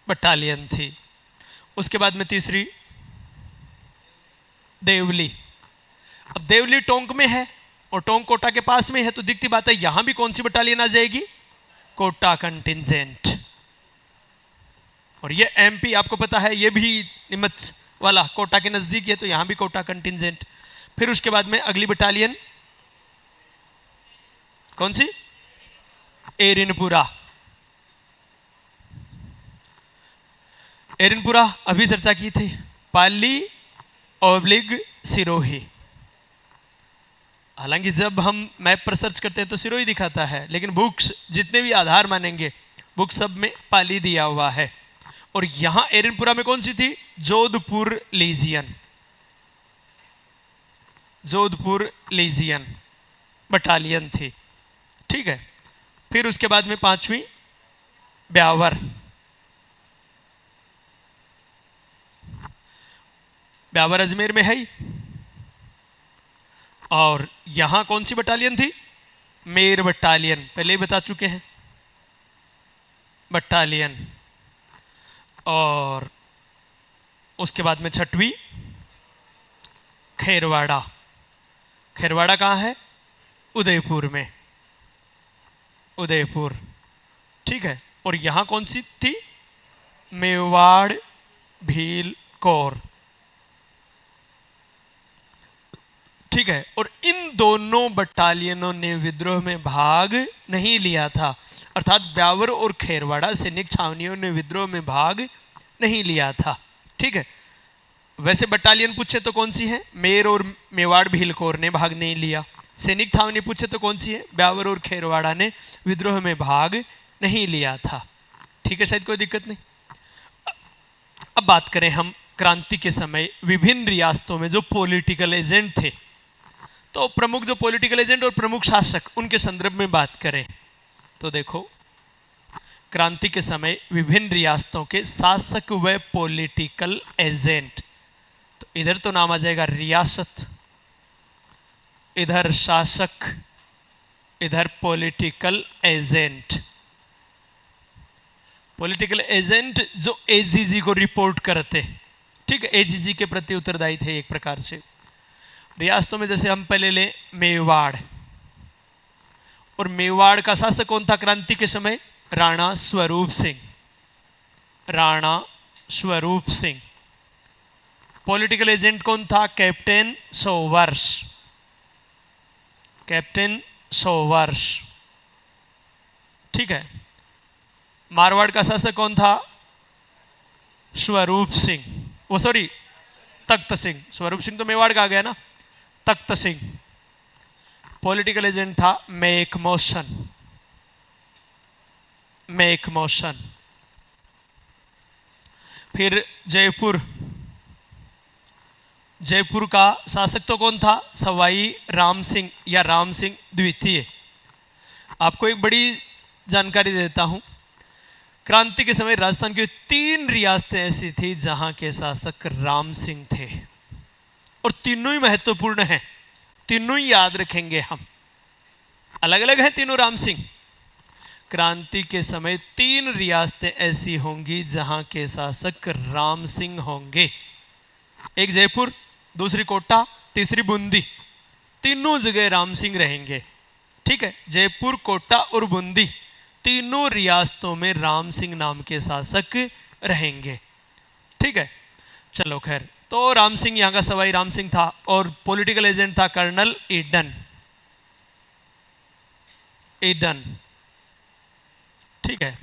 A: बटालियन थी। उसके बाद में तीसरी देवली। अब देवली टोंक में है और टोंक कोटा के पास में है, तो दिखती बात है यहां भी कौन सी बटालियन आ जाएगी? कोटा कंटिंजेंट। और ये एमपी आपको पता है, ये भी नीमच वाला कोटा के नजदीक है, तो यहां भी कोटा कंटिंजेंट। फिर उसके बाद में अगली बटालियन कौन सी? एरिनपुरा। एरिनपुरा अभी चर्चा की थी, पाली ओब्लिग सिरोही। हालांकि जब हम मैप पर सर्च करते हैं तो सिरोही दिखाता है, लेकिन बुक्स जितने भी आधार मानेंगे, बुक सब में पाली दिया हुआ है। और यहां एरिनपुरा में कौन सी थी? Jodhpur lesion, Jodhpur lesion battalion थी। ठीक है, फिर उसके बाद में पांचवी ब्यावर। ब्यावर अजमेर में है ही। और यहां कौन सी बटालियन थी? मेर बटालियन, पहले ही बता चुके हैं बटालियन। और उसके बाद में छठवीं खेरवाड़ा। खेरवाड़ा कहां है? उदयपुर में, उदयपुर। ठीक है, और यहां कौन सी थी? मेवाड़ भील कोर। ठीक है, और इन दोनों बटालियनों ने विद्रोह में भाग नहीं लिया था, अर्थात ब्यावर और खेरवाड़ा सैनिक छावनियों ने विद्रोह में भाग नहीं लिया था। ठीक है, वैसे बटालियन पूछे तो कौन सी है? मेर और मेवाड़ भील कोर ने भाग नहीं लिया। सैनिक छावनी पूछे तो कौन सी है? ब्यावर और खेरवाड़ा ने विद्रोह में भाग नहीं लिया था। ठीक है, शायद कोई दिक्कत नहीं। अब बात करें हम क्रांति के समय विभिन्न रियासतों में जो पॉलिटिकल एजेंट थे, तो प्रमुख जो पॉलिटिकल एजेंट और प्रमुख शासक, उनके संदर्भ में बात करें तो देखो, क्रांति के समय विभिन्न रियासतों के शासक व पॉलिटिकल एजेंट, तो इधर तो नाम आ जाएगा रियासत, इधर शासक, इधर पॉलिटिकल एजेंट। पॉलिटिकल एजेंट जो एजीजी को रिपोर्ट करते, ठीक है, एजीजी के प्रति उत्तरदायी थे एक प्रकार से। रियासतों में जैसे हम पहले लें मेवाड़, और मेवाड़ का शासक कौन था क्रांति के समय? राणा स्वरूप सिंह, राणा स्वरूप सिंह। पॉलिटिकल एजेंट कौन था? Captain Showers, captain Showers. ठीक है, मारवाड़ का शासक कौन था? स्वरूप सिंह, वो सॉरी तख्त सिंह। स्वरूप सिंह तो मेवाड़ का आ गया ना, तख्त सिंह। पॉलिटिकल एजेंट था मेक मोशन। Make motion. फिर जयपुर, जयपुर का शासक तो कौन था? सवाई राम सिंह या राम सिंह द्वितीय। आपको एक बड़ी जानकारी देता हूं, क्रांति के समय राजस्थान की 3 रियासतें ऐसी थी जहां के शासक राम सिंह थे, और तीनों ही महत्वपूर्ण हैं, तीनों ही याद रखेंगे हम। अलग अलग हैं तीनों राम सिंह। क्रांति के समय 3 रियासतें ऐसी होंगी जहां के शासक राम सिंह होंगे। एक जयपुर, दूसरी कोटा, तीसरी बूंदी। तीनों जगह राम सिंह रहेंगे। ठीक है, जयपुर, कोटा और बूंदी तीनों रियासतों में राम सिंह नाम के शासक रहेंगे। ठीक है, चलो खैर, तो राम सिंह यहां का सवाई राम सिंह था, और पॉलिटिकल एजेंट था कर्नल ईडन। ईडन। ठीक है,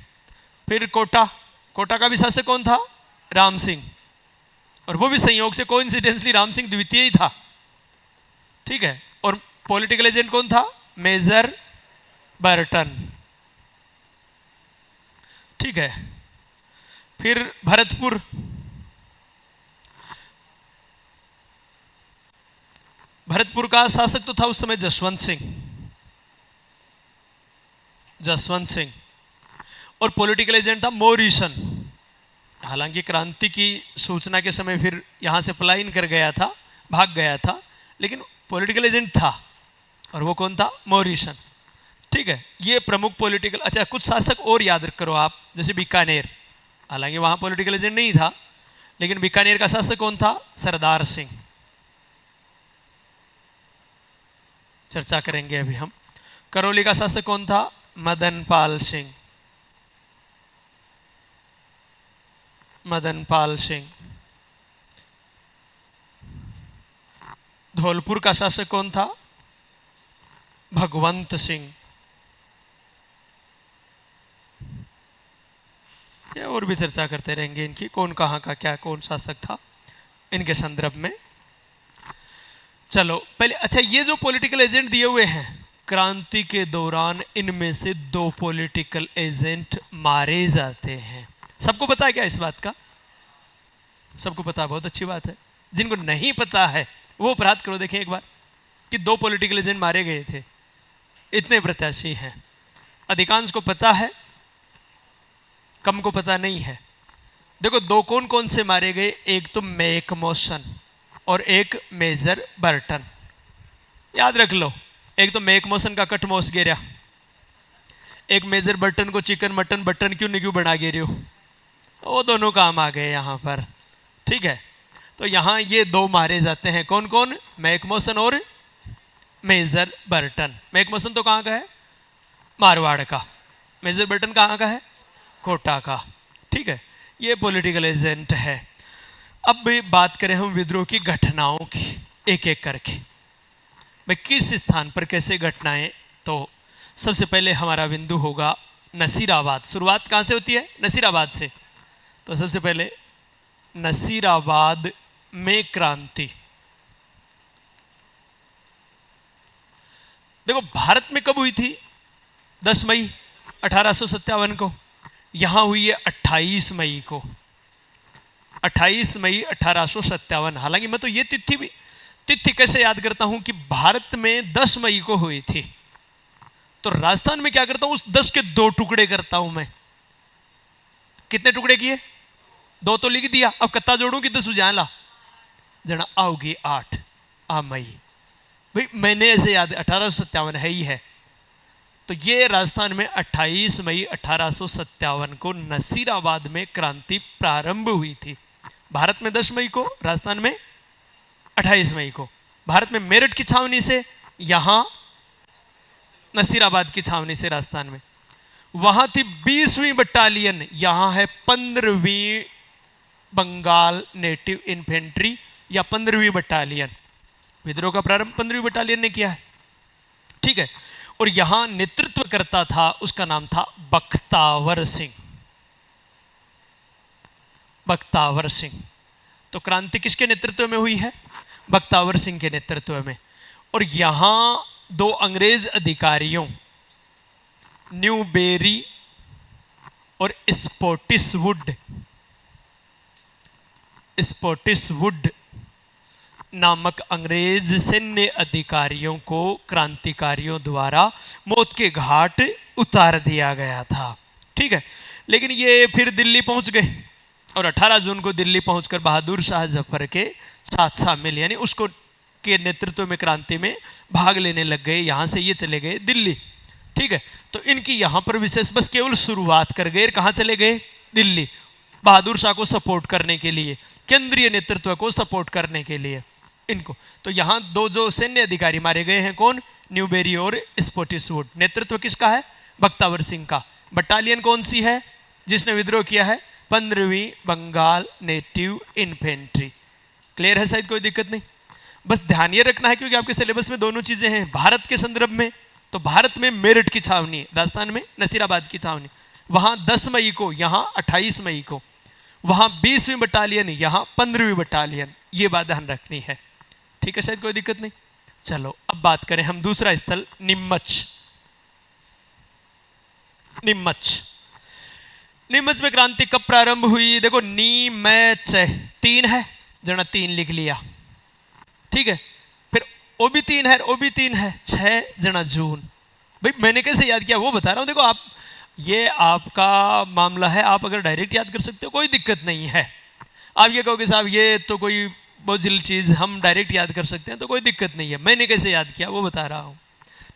A: फिर कोटा, कोटा का भी शासक कौन था? राम सिंह, और वो भी संयोग से कोइंसिडेंसली राम सिंह द्वितीय ही था। ठीक है, और पॉलिटिकल एजेंट कौन था? Major Burton. ठीक है, फिर भरतपुर, भरतपुर का शासक तो था उस समय जसवंत सिंह। जसवंत सिंह। और पॉलिटिकल एजेंट था मोरिसन। हालांकि क्रांति की सूचना के समय फिर यहां से पलायन कर गया था, भाग गया था, लेकिन पॉलिटिकल एजेंट था, और वो कौन था? मोरिसन। ठीक है, ये प्रमुख पॉलिटिकल। अच्छा, कुछ शासक और याद करो आप, जैसे बीकानेर, हालांकि वहां पॉलिटिकल एजेंट नहीं था, लेकिन बीकानेर का शासक कौन था? सरदार सिंह। चर्चा करेंगे अभी हम। करौली का शासक कौन था? मदन पाल सिंह। मदन पाल सिंह। धौलपुर का शासक कौन था? भगवंत सिंह। ये और भी चर्चा करते रहेंगे इनकी, कौन कहाँ का क्या, कौन शासक था इनके संदर्भ में। चलो पहले, अच्छा, ये जो पॉलिटिकल एजेंट दिए हुए हैं, क्रांति के दौरान इनमें से 2 पॉलिटिकल एजेंट मारे जाते हैं। सबको पता है क्या इस बात का? सबको पता है, बहुत अच्छी बात है। जिनको नहीं पता है वो अपराध करो, देखें एक बार कि 2 पॉलिटिकल एजेंट मारे गए थे। इतने प्रत्याशी हैं, अधिकांश को पता है, कम को पता नहीं है। देखो 2 कौन कौन से मारे गए, एक तो मेक मोशन और एक मेजर बर्टन। याद रख लो, एक तो मेक मोशन का कट मोस गिरा, एक मेजर बर्टन को चिकन मटन बटन क्यों नहीं क्यों बना गिरे हो, वो दोनों काम आ गए यहां पर। ठीक है, तो यहां ये 2 मारे जाते हैं। कौन कौन? मेक मोशन और मेजर बर्टन। मेक मोशन तो कहां का है? मारवाड़ का। मेजर बर्टन कहां का है? कोटा का। ठीक है, ये पॉलिटिकल एजेंट है। अब बात करें हम विद्रोह की घटनाओं की, एक एक करके। मैं किस स्थान पर कैसे घटनाएं, तो सबसे पहले हमारा बिंदु होगा नसीराबाद। शुरुआत कहां से होती है? नसीराबाद से। तो सबसे पहले नसीराबाद में क्रांति। देखो भारत में कब हुई थी? 10 मई 1857 को। यहां हुई है 28 मई को। 28 मई 1857। हालांकि मैं तो ये तिथि कैसे याद करता हूं कि भारत में 10 मई को हुई थी, तो राजस्थान में क्या करता हूं, उस 10 के 2 टुकड़े करता हूं मैं। कितने टुकड़े किए? 2 तो लिख दिया, अब कत्ता जोड़ूं कि 10 उजाला जना आओगी 8 आ मई। भाई मैंने ऐसे याद, 1857 है ही है। तो ये राजस्थान में 28 मई 1857 को नसीराबाद में क्रांति प्रारंभ हुई थी। भारत में 10 मई को, राजस्थान में 28 मई को। भारत में मेरठ की छावनी से, यहां नसीराबाद की छावनी से राजस्थान में। वहां थी 20वीं बटालियन, यहां है 15वीं बंगाल नेटिव इन्फेंट्री या 15वीं बटालियन। विद्रोह का प्रारंभ 15वीं बटालियन ने किया है। ठीक है, और यहां नेतृत्व करता था, उसका नाम था बख्तावर सिंह। बख्तावर सिंह। तो क्रांति किसके नेतृत्व में हुई है? बख्तावर सिंह के नेतृत्व में। और यहां दो अंग्रेज अधिकारियों न्यूबेरी और स्पॉटिसवुड नामक अंग्रेज सैन्य अधिकारियों को क्रांतिकारियों द्वारा मौत के घाट उतार दिया गया था। ठीक है, लेकिन ये फिर दिल्ली पहुंच गए और 18 जून को दिल्ली पहुंचकर बहादुर शाह जफर के साथ शामिल यानी उसको के नेतृत्व में क्रांति में भाग लेने लग गए। यहां से ये चले गए दिल्ली। ठीक है, तो इनकी यहां पर विशेष बस केवल शुरुआत कर गए। कहां चले गए? दिल्ली, बहादुर शाह को सपोर्ट करने के लिए, केंद्रीय नेतृत्व को सपोर्ट करने के लिए इनको। तो यहां दो जो सैन्य अधिकारी मारे गए हैं, कौन? न्यूबेरी और स्पॉटिसवुड। नेतृत्व किसका है? बख्तावर सिंह का। बटालियन कौन सी है जिसने विद्रोह किया है? 15वीं बंगाल नेटिव इन्फेंट्री। क्लियर है? शायद कोई दिक्कत नहीं। बस ध्यान ये रखना है क्योंकि आपके सिलेबस में दोनों चीजें हैं। भारत के संदर्भ में तो भारत में मेरठ की छावनी, राजस्थान में नसीराबाद की छावनी, वहां 10 मई को, यहां 28 मई को, वहां 20वीं बटालियन, यहां 15वीं बटालियन। ये बात ध्यान रखनी है। ठीक है, शायद कोई दिक्कत नहीं। चलो अब बात करें हम दूसरा स्थल, नीमच। नीमच में क्रांति कब प्रारंभ हुई? देखो, नीमच 3 है, जना 3 लिख लिया। ठीक है, फिर ओ भी 3 है, ओ भी 3 है, 6 जना जून। भाई मैंने कैसे याद किया वो बता रहा हूं। देखो आप, ये आपका मामला है, आप अगर डायरेक्ट याद कर सकते हो कोई दिक्कत नहीं है। आप ये कहोगे साहब ये तो कोई बोझिल चीज हम डायरेक्ट याद कर सकते हैं, तो कोई दिक्कत नहीं है। मैंने कैसे याद किया वो बता रहा हूं।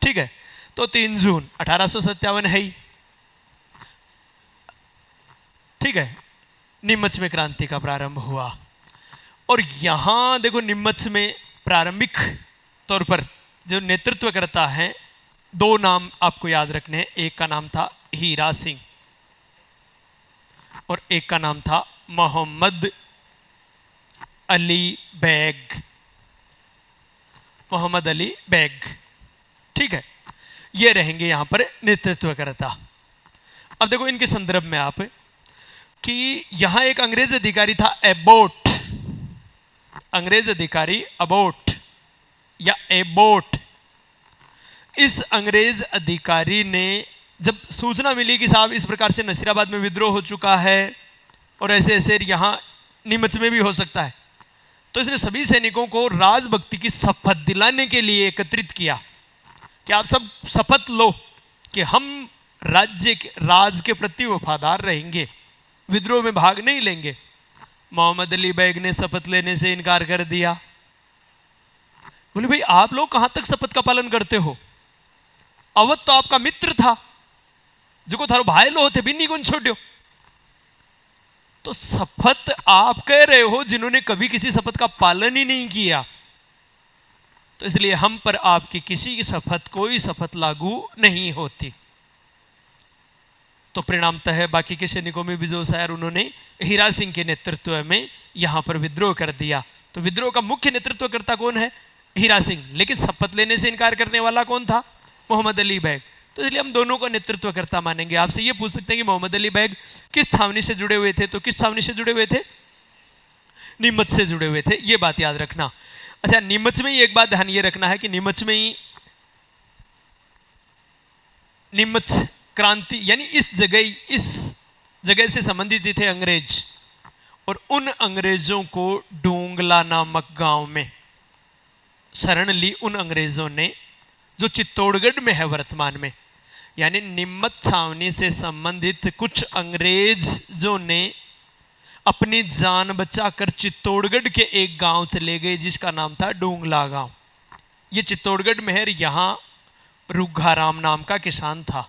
A: ठीक है, तो 3 जून 1857 है ही। ठीक है, नीमच में क्रांति का प्रारंभ हुआ। और यहां देखो, नीमच में प्रारंभिक तौर पर जो नेतृत्व करता है, 2 नाम आपको याद रखने हैं। एक का नाम था हीरा सिंह और एक का नाम था मोहम्मद अली बेग। मोहम्मद अली बेग। ठीक है, ये रहेंगे यहां पर नेतृत्व करता। अब देखो इनके संदर्भ में आप कि यहां एक अंग्रेज अधिकारी था, एबोट। अंग्रेज अधिकारी अबोट या एबोट। इस अंग्रेज अधिकारी ने जब सूचना मिली कि साहब इस प्रकार से नसीराबाद में विद्रोह हो चुका है और ऐसे ऐसे यहां नीमच में भी हो सकता है, तो इसने सभी सैनिकों को राजभक्ति की शपथ दिलाने के लिए एकत्रित किया कि आप सब शपथ लो कि हम राज के प्रति वफादार रहेंगे, विद्रोह में भाग नहीं लेंगे। मोहम्मद अली बैग ने शपथ लेने से इनकार कर दिया। बोले भाई आप लोग कहां तक शपथ का पालन करते हो? अवध तो आपका मित्र था, जो थारो भाई लो होते बिन्नी गुण छोड़ो। तो शपथ आप कह रहे हो जिन्होंने कभी किसी शपथ का पालन ही नहीं किया, तो इसलिए हम पर आपकी किसी की शपथ, कोई शपथ लागू नहीं होती। तो परिणामतः बाकी के सैनिकों में भी जो शायर उन्होंने हीरा सिंह के नेतृत्व में यहां पर विद्रोह कर दिया। तो विद्रोह का मुख्य नेतृत्व करता कौन है? हीरा सिंह। लेकिन शपथ लेने से इनकार करने वाला कौन था? मोहम्मद अली बैग। तो इसलिए हम दोनों को नेतृत्व करता मानेंगे। आपसे ये पूछ सकते हैं कि मोहम्मद अली बैग किस छावनी से जुड़े हुए थे? तो किस छावनी से जुड़े हुए थे? नीमच से जुड़े हुए थे। ये बात याद रखना। अच्छा, नीमच में ही एक बात ध्यान ये रखना है कि नीमच में ही नीमच क्रांति यानी इस जगह से संबंधित थे अंग्रेज, और उन अंग्रेजों को डोंगला नामक गांव में शरण ली उन अंग्रेजों ने जो चित्तौड़गढ़ में है वर्तमान में। यानी नीमच छावनी से संबंधित कुछ अंग्रेजों ने अपनी जान बचाकर चित्तौड़गढ़ के एक गांव चले गए जिसका नाम था डोंगला गांव। ये चित्तौड़गढ़ में है। यहां रुघाराम नाम का किसान था,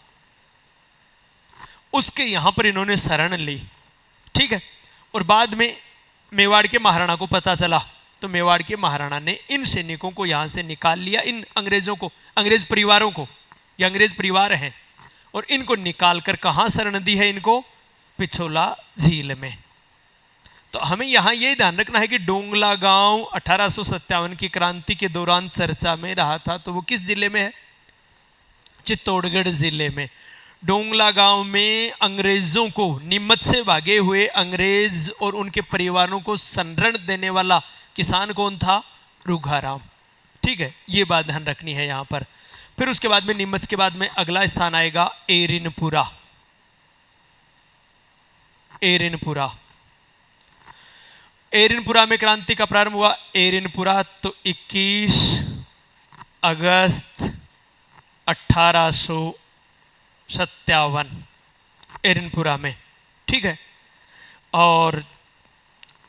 A: उसके यहां पर इन्होंने शरण ली। ठीक है, और बाद में मेवाड़ के महाराणा को पता चला, तो मेवाड़ के महाराणा ने इन सैनिकों को यहां से निकाल लिया। इन अंग्रेजों को, अंग्रेज परिवारों को, ये अंग्रेज परिवार हैं, और इनको निकाल कर कहां शरण दी है? इनको पिछोला झील में। तो हमें यहां यह ध्यान रखना है कि डोंगला गांव 1857 की क्रांति के दौरान चर्चा में रहा था। तो वो किस जिले में है? चित्तौड़गढ़ जिले में। डोंगला गांव में अंग्रेजों को, नीमच से भागे हुए अंग्रेज और उनके परिवारों को शरण देने वाला किसान कौन था? रुघाराम। ठीक है, ये बात ध्यान रखनी है यहां पर। फिर उसके बाद में नीमच के बाद में अगला स्थान आएगा एरिनपुरा। एरिनपुरा, एरिनपुरा में क्रांति का प्रारंभ हुआ। एरिनपुरा तो 21 अगस्त 1857 एरिनपुरा में, ठीक है। और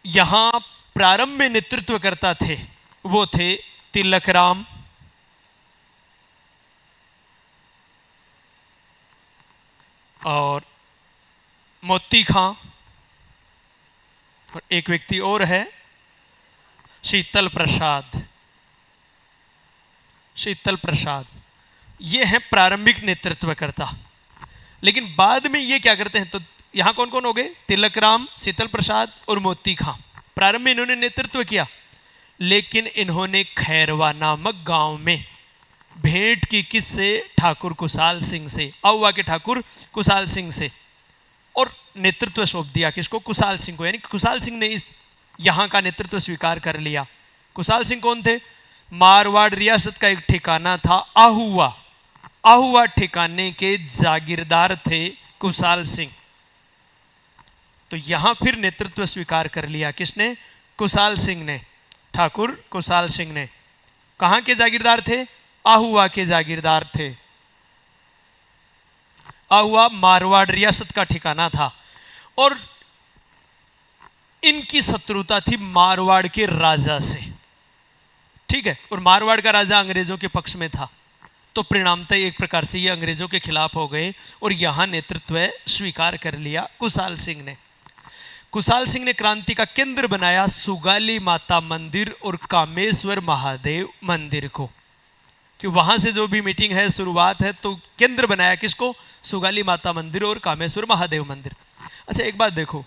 A: यहां प्रारंभ में नेतृत्व करता थे वो थे तिलकराम, और मोती खां, और एक व्यक्ति और है शीतल प्रसाद। शीतल प्रसाद ये है प्रारंभिक नेतृत्वकर्ता। लेकिन बाद में ये क्या करते हैं, तो यहां कौन कौन हो गए, तिलकराम, शीतल प्रसाद और मोती खां। प्रारंभ में इन्होंने नेतृत्व किया, लेकिन इन्होंने खैरवा नामक गांव में भेंट की किससे, ठाकुर कुशाल सिंह से, आहुआ के ठाकुर कुशाल सिंह से, और नेतृत्व सौंप दिया किसको, कुशाल सिंह को। यानी कुशाल सिंह ने इस यहां का नेतृत्व स्वीकार कर लिया। कुशाल सिंह कौन थे, मारवाड़ रियासत का एक ठिकाना था आहुआ। आहुआ ठिकाने के जागीरदार थे कुशाल सिंह। तो यहां फिर नेतृत्व स्वीकार कर लिया किसने, कुशाल सिंह ने, ठाकुर कुशाल सिंह ने। कहां के जागीरदार थे, आहुआ के जागीरदार थे। आहुआ मारवाड़ रियासत का ठिकाना था, और इनकी शत्रुता थी मारवाड़ के राजा से, ठीक है। और मारवाड़ का राजा अंग्रेजों के पक्ष में था, तो परिणामतः एक प्रकार से ये अंग्रेजों के खिलाफ हो गए, और यहां नेतृत्व स्वीकार कर लिया कुशाल सिंह ने। कुशाल सिंह ने क्रांति का केंद्र बनाया सुगाली माता मंदिर और कामेश्वर महादेव मंदिर को, कि वहां से जो भी मीटिंग है, शुरुआत है, तो केंद्र बनाया किसको, सुगाली माता मंदिर और कामेश्वर महादेव मंदिर। अच्छा एक बात देखो,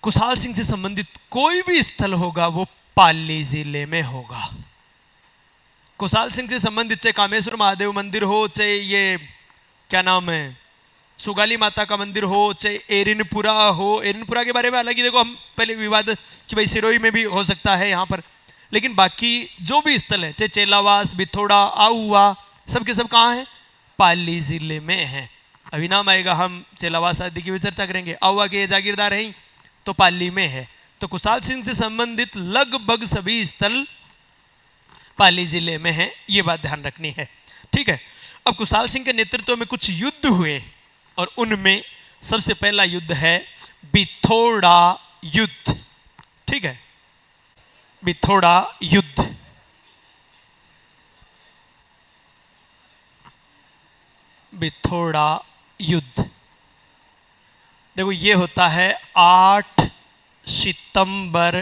A: कुशाल सिंह से संबंधित कोई भी स्थल होगा वो पाली जिले में होगा। कुशाल सिंह से संबंधित चाहे कामेश्वर महादेव मंदिर हो, चाहे ये क्या नाम है सुगाली माता का मंदिर हो, चाहे एरिनपुरा हो। एरिनपुरा के बारे में हालांकि देखो हम पहले विवाद कि भाई सिरोही में भी हो सकता है यहाँ पर, लेकिन बाकी जो भी स्थल है, चाहे चेलावास, बिथोड़ा, आहुआ, सब के सब कहाँ हैं, पाली जिले में हैं। अभी नाम आएगा, हम चेलावास आदि की भी चर्चा करेंगे। आहुआ के जागीरदार हैं तो पाली में है। तो कुशाल सिंह से संबंधित लगभग सभी स्थल पाली जिले में हैं, ये बात ध्यान रखनी है, ठीक है। अब कुशाल सिंह के नेतृत्व में कुछ युद्ध हुए, और उनमें सबसे पहला युद्ध है बिथोड़ा युद्ध, ठीक है। बिथोड़ा युद्ध, बिथोड़ा युद्ध देखो ये होता है 8 सितंबर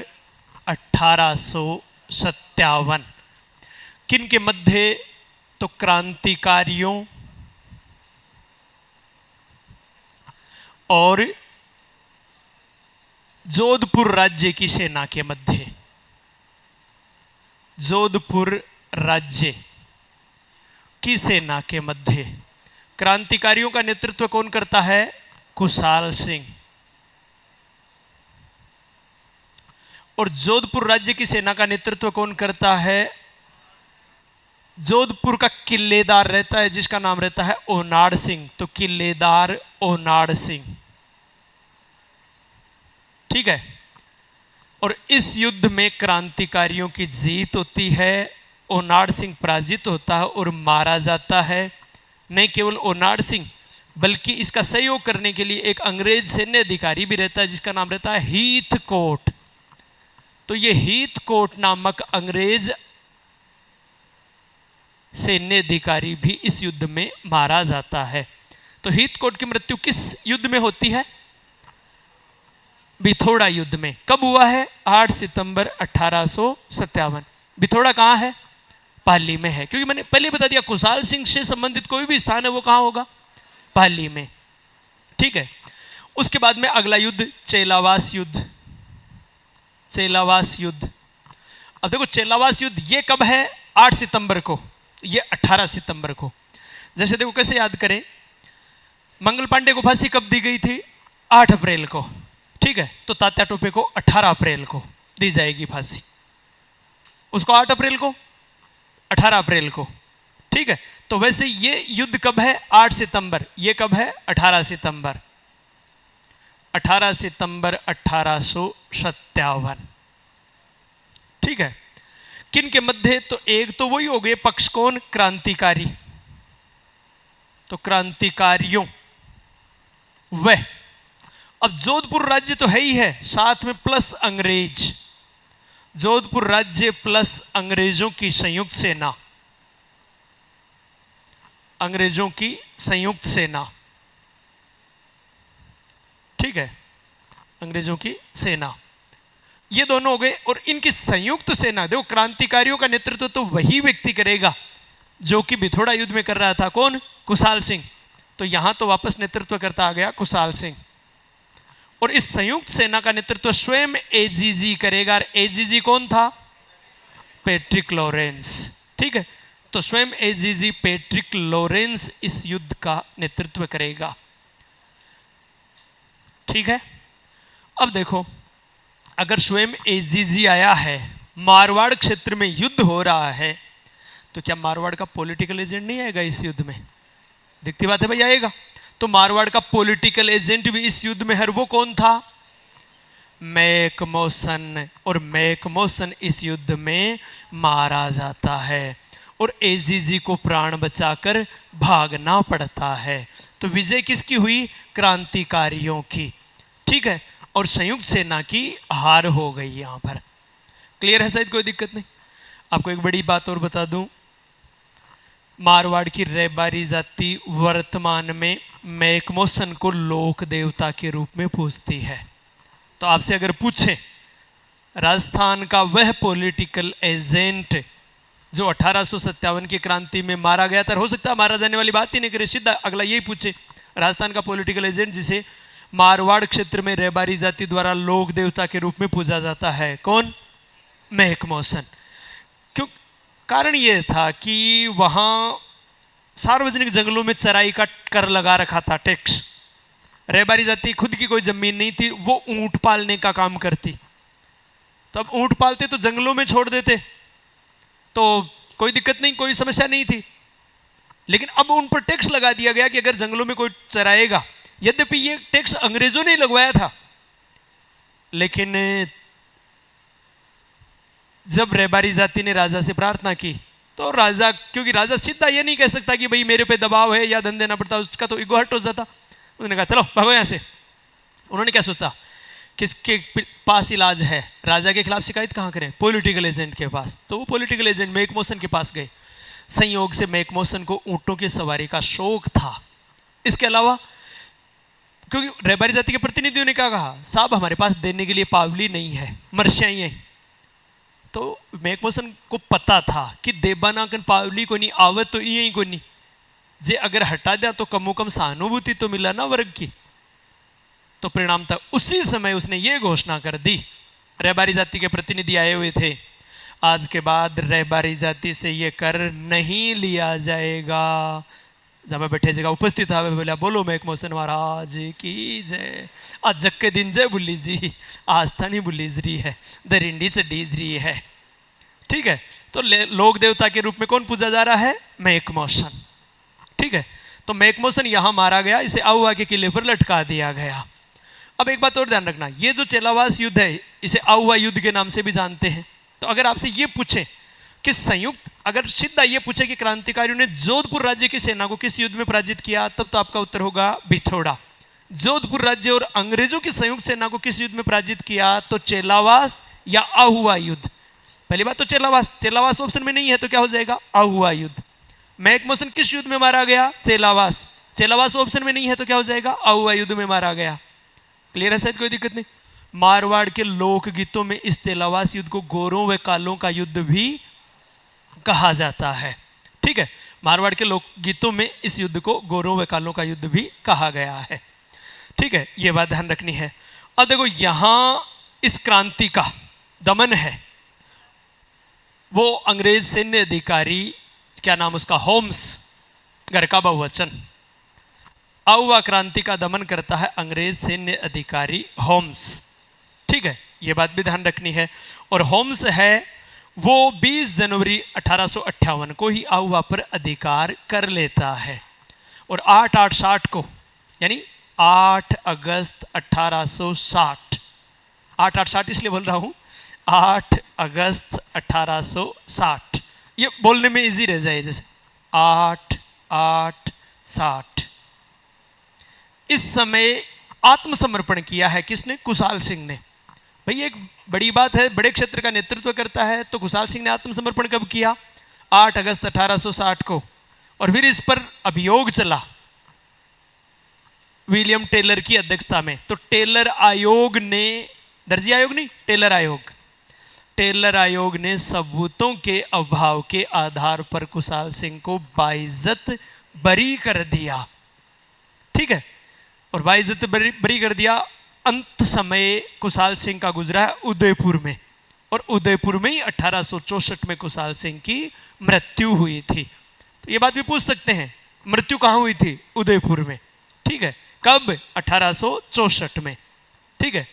A: 1857। किन के मध्य, तो क्रांतिकारियों और जोधपुर राज्य की सेना के मध्य। जोधपुर राज्य की सेना के मध्य क्रांतिकारियों का नेतृत्व कौन करता है, कुशाल सिंह। और जोधपुर राज्य की सेना का नेतृत्व कौन करता है, जोधपुर का किलेदार रहता है जिसका नाम रहता है ओनाड़ सिंह। तो किलेदार ओनाड़ सिंह, ठीक है। और इस युद्ध में क्रांतिकारियों की जीत होती है, ओनाड़ सिंह पराजित होता है और मारा जाता है। नहीं केवल ओनाड़ सिंह, बल्कि इसका सहयोग करने के लिए एक अंग्रेज सैन्य अधिकारी भी रहता है जिसका नाम रहता है हीथकोट। तो ये हीथकोट नामक अंग्रेज सैन्य अधिकारी भी इस युद्ध में मारा जाता है। तो हीथकोट की मृत्यु किस युद्ध में होती है, बिथोड़ा युद्ध में। कब हुआ है, 8 सितंबर 1857। बिथोड़ा कहाँ है, पाली में है। क्योंकि मैंने पहले बता दिया कुशाल सिंह से संबंधित कोई भी स्थान है वो कहाँ होगा, पाली में, ठीक है। उसके बाद में अगला युद्ध चेलावास युद्ध। चेलावास युद्ध, अब देखो चेलावास युद्ध ये कब है, 8 सितंबर को, ये 18 सितंबर को। जैसे देखो कैसे याद करें, मंगल पांडे को फांसी कब दी गई थी, 8 अप्रैल को, ठीक है। तो तात्या टोपे को 18 अप्रैल को दी जाएगी फांसी। उसको 8 अप्रैल को, 18 अप्रैल को, ठीक है, तो वैसे ये युद्ध कब है? 8 सितंबर। ये कब है? 18 सितंबर। 18 सितंबर 1857। ठीक है, किन के मध्य? तो एक तो वही हो गए पक्ष, कौन? क्रांतिकारी। तो क्रांतिकारियों वह, अब जोधपुर राज्य तो है ही है, साथ में प्लस अंग्रेज, जोधपुर राज्य प्लस अंग्रेजों की संयुक्त सेना, अंग्रेजों की संयुक्त सेना। ठीक है, अंग्रेजों की सेना, ये दोनों हो गए। और इनकी संयुक्त सेना, देखो क्रांतिकारियों का नेतृत्व तो वही व्यक्ति करेगा जो कि भिथोड़ा युद्ध में कर रहा था, कौन? कुशाल सिंह। तो यहां तो वापस नेतृत्व करता आ गया कुशाल सिंह। और इस संयुक्त सेना का नेतृत्व स्वयं एजीजी करेगा। और एजीजी कौन था? Patrick Lawrence. ठीक है, तो स्वयं एजीजी पैट्रिक लॉरेंस इस युद्ध का नेतृत्व करेगा। ठीक है, अब देखो, अगर स्वयं एजीजी आया है, मारवाड़ क्षेत्र में युद्ध हो रहा है, तो क्या मारवाड़ का पॉलिटिकल एजेंट नहीं आएगा इस युद्ध में? दिखती बात है भाई, आएगा। तो मारवाड़ का पॉलिटिकल एजेंट भी इस युद्ध में है। वो कौन था? मैकमोसन। और मैकमोसन इस युद्ध में मारा जाता है और एजीजी को प्राण बचाकर भागना पड़ता है। तो विजय किसकी हुई? क्रांतिकारियों की। ठीक है, और संयुक्त सेना की हार हो गई यहां पर। क्लियर है शायद, कोई दिक्कत नहीं। आपको एक बड़ी बात और बता दूं, मारवाड़ की रैबारी जाति वर्तमान में मैकमोसन को लोक देवता के रूप में पूजती है। तो आपसे अगर पूछे राजस्थान का वह पॉलिटिकल एजेंट जो 1857 की क्रांति में मारा गया था, हो सकता है मारा जाने वाली बात ही नहीं करे, सीधा अगला यही पूछे, राजस्थान का पॉलिटिकल एजेंट जिसे मारवाड़ क्षेत्र में रैबारी जाति द्वारा लोक देवता के रूप में पूजा जाता है, कौन? मैकमोसन। क्यों? कारण यह था कि वहां सार्वजनिक जंगलों में चराई का कर लगा रखा था, टैक्स। रैबारी जाति खुद की कोई जमीन नहीं थी, वो ऊंट पालने का काम करती। तो अब ऊंट पालते तो जंगलों में छोड़ देते तो कोई दिक्कत नहीं, कोई समस्या नहीं थी। लेकिन अब उन पर टैक्स लगा दिया गया कि अगर जंगलों में कोई चराएगा, यद्यपि ये टैक्स अंग्रेजों ने लगवाया था, लेकिन जब रैबारी जाति ने राजा से प्रार्थना की तो राजा, क्योंकि राजा सीधा ये नहीं कह सकता कि भाई मेरे पे दबाव है या धन देना पड़ता, उसका तो ईगो हर्ट हो जाता। उन्होंने कहा चलो भागो यहां से। उन्होंने क्या सोचा, किसके पास इलाज है, राजा के खिलाफ शिकायत कहां करें? पॉलिटिकल एजेंट के पास। तो वो पॉलिटिकल एजेंट मैकमोसन के पास गए। संयोग से मैकमोसन को ऊंटों की सवारी का शौक था। इसके अलावा क्योंकि रैबारी जाति के प्रतिनिधियों ने क्या कहा, साहब हमारे पास देने के लिए पावली नहीं है, मर्शियाई है। तो मैकमोसन को पता था कि देबाना कन पावली को नहीं आवत तो यही को नहीं, जे अगर हटा दिया तो कमो कम सहानुभूति तो मिला ना वर्ग की। तो परिणाम था उसी समय उसने ये घोषणा कर दी, रैबारी जाति के प्रतिनिधि आए हुए थे, आज के बाद रैबारी जाति से ये कर नहीं लिया जाएगा। जब बैठे जगह उपस्थित आवे बोला, बोलो मैकमोसन महाराज की जय। आज जग के दिन जय बुल्ली जी, आज था नहीं बुल्ली जरी है, दरिंडी चडीजरी है। ठीक है, तो लोक देवता के रूप में कौन पूजा जा रहा है? मैकमोसन। ठीक है, तो मैकमोसन यहां मारा गया, इसे आहुआ के किले पर लटका दिया गया। अब एक बात और ध्यान रखना, ये जो चेलावास युद्ध है इसे आहुआ युद्ध के नाम से भी जानते हैं। तो अगर आपसे ये पूछे कि संयुक्त, अगर सीधा ये पूछे कि क्रांतिकारियों ने जोधपुर राज्य की सेना को किस युद्ध में पराजित किया, तब तो आपका उत्तर होगा भिथोड़ा। जोधपुर राज्य और अंग्रेजों की संयुक्त सेना को किस युद्ध में पराजित किया, तो चेलावास या आहुआ युद्ध। पहली बात तो चेलावास, चेलावास ऑप्शन में नहीं है तो क्या हो जाएगा? आहुआ युद्ध। मैकमोसन किस युद्ध में मारा गया? चेलावास। चेलावास ऑप्शन में नहीं है तो क्या हो जाएगा? आहुआ युद्ध में मारा गया। क्लियर है शायद, कोई दिक्कत नहीं। मारवाड़ के लोकगीतों में इस चेलावास युद्ध को गोरों व कालों का युद्ध भी कहा जाता है। ठीक है, मारवाड़ के लोकगीतों में इस युद्ध को गोरों व कालों का युद्ध भी कहा गया है। ठीक है, यह बात ध्यान रखनी है। अब देखो यहां इस क्रांति का दमन है, वो अंग्रेज सैन्य अधिकारी, क्या नाम उसका, होम्स, घर का बहुवचन। आहुआ क्रांति का दमन करता है अंग्रेज सैन्य अधिकारी होम्स। ठीक है, यह बात भी ध्यान रखनी है। और होम्स है वो 20 जनवरी 1858 को ही आहुआ पर अधिकार कर लेता है और 8/8/60 को, यानी 8 अगस्त 1860, 8/8/60 इसलिए बोल रहा हूं, 8 अगस्त 1860, ये बोलने में इजी रह जाए, जैसे 8/8/60। इस समय आत्मसमर्पण किया है किसने? कुशाल सिंह ने। भाई एक बड़ी बात है, बड़े क्षेत्र का नेतृत्व करता है, तो कुशाल सिंह ने आत्मसमर्पण कब किया? 8 अगस्त 1860 को। और फिर इस पर अभियोग चला विलियम टेलर की अध्यक्षता में। तो टेलर आयोग ने, दर्जी आयोग नहीं, टेलर आयोग, टेलर आयोग ने सबूतों के अभाव के आधार पर कुशाल सिंह को बाइज्जत बरी कर दिया। ठीक है, और बाइज्जत बरी कर दिया। अंत समय कुशाल सिंह का गुजरा है उदयपुर में, और उदयपुर में ही 1864 में कुशाल सिंह की मृत्यु हुई थी। तो ये बात भी पूछ सकते हैं, मृत्यु कहाँ हुई थी? उदयपुर में। ठीक है, कब? 1864 में। ठीक है,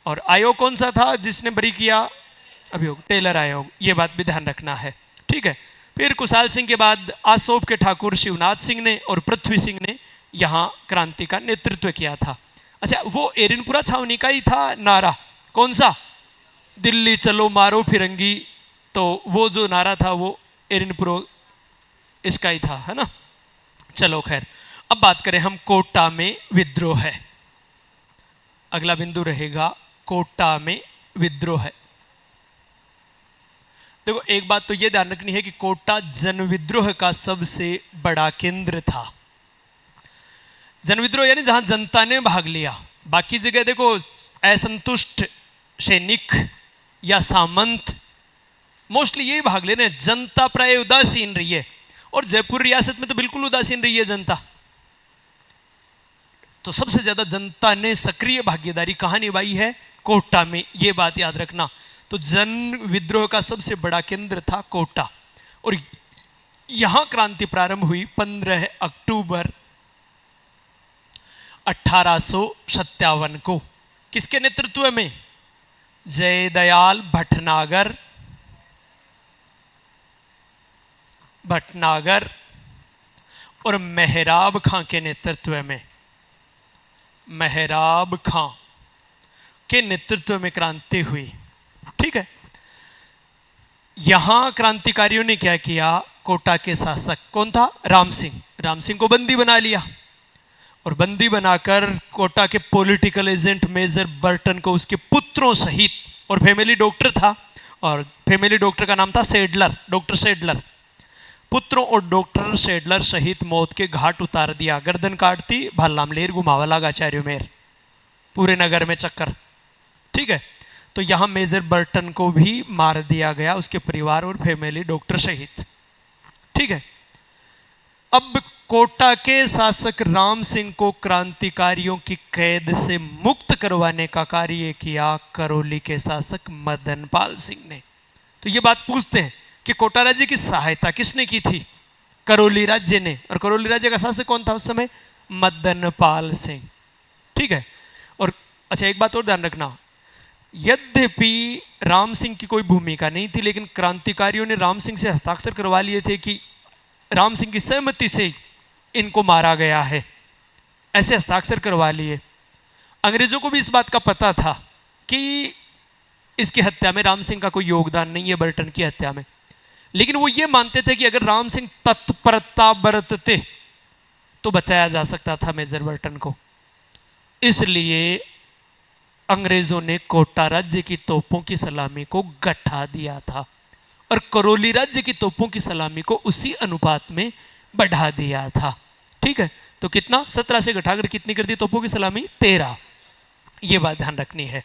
A: और आयोग कौन सा था जिसने बरी किया अभियोग? टेलर आयोग। ये बात भी ध्यान रखना है। ठीक है, फिर कुशाल सिंह के बाद आसोप के ठाकुर शिवनाथ सिंह ने और पृथ्वी सिंह ने यहाँ क्रांति का नेतृत्व किया था। अच्छा, वो एरिनपुरा छावनी का ही था नारा, कौन सा? दिल्ली चलो मारो फिरंगी। तो वो जो नारा था वो एरिनपुरा इसका ही था, है ना। चलो खैर, अब बात करें हम कोटा में विद्रोह है। अगला बिंदु रहेगा कोटा में विद्रोह है। देखो एक बात तो ये ध्यान रखनी है कि कोटा जनविद्रोह का सबसे बड़ा केंद्र था। जनविद्रोह यानी जहां जनता ने भाग लिया। बाकी जगह देखो असंतुष्ट सैनिक या सामंत मोस्टली यही भाग ले रहे हैं, जनता प्राय उदासीन रही है। और जयपुर रियासत में तो बिल्कुल उदासीन रही है जनता। तो सबसे ज्यादा जनता ने सक्रिय भागीदारी कहां निभाई है? कोटा में। यह बात याद रखना। तो जन विद्रोह का सबसे बड़ा केंद्र था कोटा, और यहां क्रांति प्रारंभ हुई 15 अक्टूबर 1857 को। किसके नेतृत्व में? जयदयाल भटनागर और मेहराब खां के नेतृत्व में, मेहराब खां के नेतृत्व में क्रांति हुई। ठीक है, यहां क्रांतिकारियों ने क्या किया? कोटा के शासक कौन था? राम सिंह। राम सिंह को बंदी बना लिया, और बंदी बनाकर कोटा के पॉलिटिकल एजेंट मेजर बर्टन को उसके पुत्रों सहित, और फैमिली डॉक्टर था, और फैमिली डॉक्टर का नाम था सेडलर, डॉक्टर सेडलर। पुत्रों और डॉक्टर सेडलर सहित मौत के घाट उतार दिया। गर्दन काटती भल्लाम लेर घुमावा लगा चार्यो मेर, पूरे नगर में चक्कर। ठीक है, तो यहां मेजर बर्टन को भी मार दिया गया, उसके परिवार और फैमिली डॉक्टर सहित। ठीक है, अब कोटा के शासक राम सिंह को क्रांतिकारियों की कैद से मुक्त करवाने का कार्य किया करौली के शासक मदनपाल सिंह ने। तो ये बात पूछते हैं कि कोटा राज्य की सहायता किसने की थी? करौली राज्य ने। और करौली राज्य का शासक कौन था उस समय? मदनपाल सिंह। ठीक है, और अच्छा एक बात और ध्यान रखना, यद्यपि राम सिंह की कोई भूमिका नहीं थी, लेकिन क्रांतिकारियों ने राम सिंह से हस्ताक्षर करवा लिए थे कि राम सिंह की सहमति से इनको मारा गया है, ऐसे हस्ताक्षर करवा लिए। अंग्रेजों को भी इस बात का पता था कि इसकी हत्या में राम सिंह का कोई योगदान नहीं है, बर्टन की हत्या में, लेकिन वो ये मानते थे कि अगर राम सिंह तत्परता बरतते तो बचाया जा सकता था मेजर बर्टन को। इसलिए अंग्रेजों ने कोटा राज्य की तोपों की सलामी को गठा दिया था, और करौली राज्य की तोपों की सलामी को उसी अनुपात में बढ़ा दिया था। ठीक है, तो कितना? 17 से घटाकर कितनी कर दी तोपों की सलामी? 13। ये बात ध्यान रखनी है।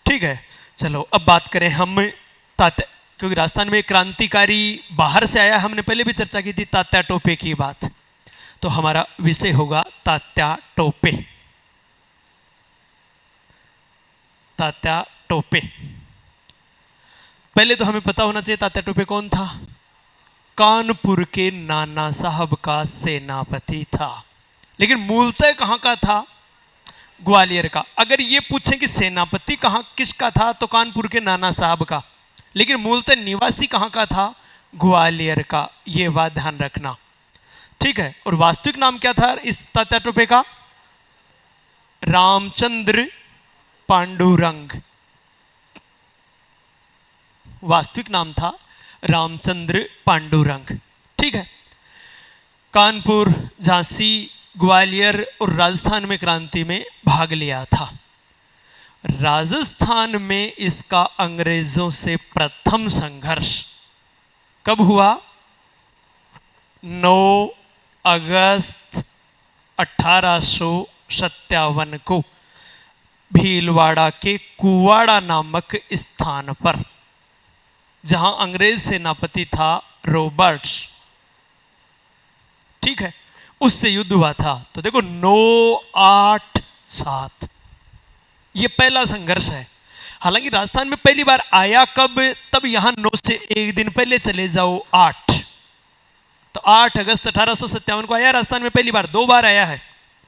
A: ठीक है, चलो अब बात करें हम तात्या, क्योंकि राजस्थान में क्रांतिकारी बाहर से आया, हमने पहले भी चर्चा की थी तात्या टोपे की बात। तो हमारा विषय होगा तात्या टोपे। तात्या टोपे, पहले तो हमें पता होना चाहिए तात्या टोपे कौन था। कानपुर के नाना साहब का सेनापति था, लेकिन मूलतः कहां का था? ग्वालियर का। अगर ये पूछें कि सेनापति कहां किसका था, तो कानपुर के नाना साहब का, लेकिन मूलतः निवासी कहाँ का था? ग्वालियर का। ये बात ध्यान रखना, ठीक है। और वास्तविक नाम क्या था इस तात्या टोपे का? रामचंद्र पांडुरंग। वास्तविक नाम था रामचंद्र पांडुरंग, ठीक है। कानपुर, झांसी, ग्वालियर और राजस्थान में क्रांति में भाग लिया था। राजस्थान में इसका अंग्रेजों से प्रथम संघर्ष कब हुआ? 9 अगस्त 1857 को भीलवाड़ा के कुवाड़ा नामक स्थान पर, जहां अंग्रेज सेनापति था रॉबर्ट्स, ठीक है, उससे युद्ध हुआ था। तो देखो 987 ये पहला संघर्ष है। हालांकि राजस्थान में पहली बार आया कब? तब यहां 9 से एक दिन पहले चले जाओ 8, तो 8 अगस्त 1857 को आया राजस्थान में पहली बार। 2 बार आया है,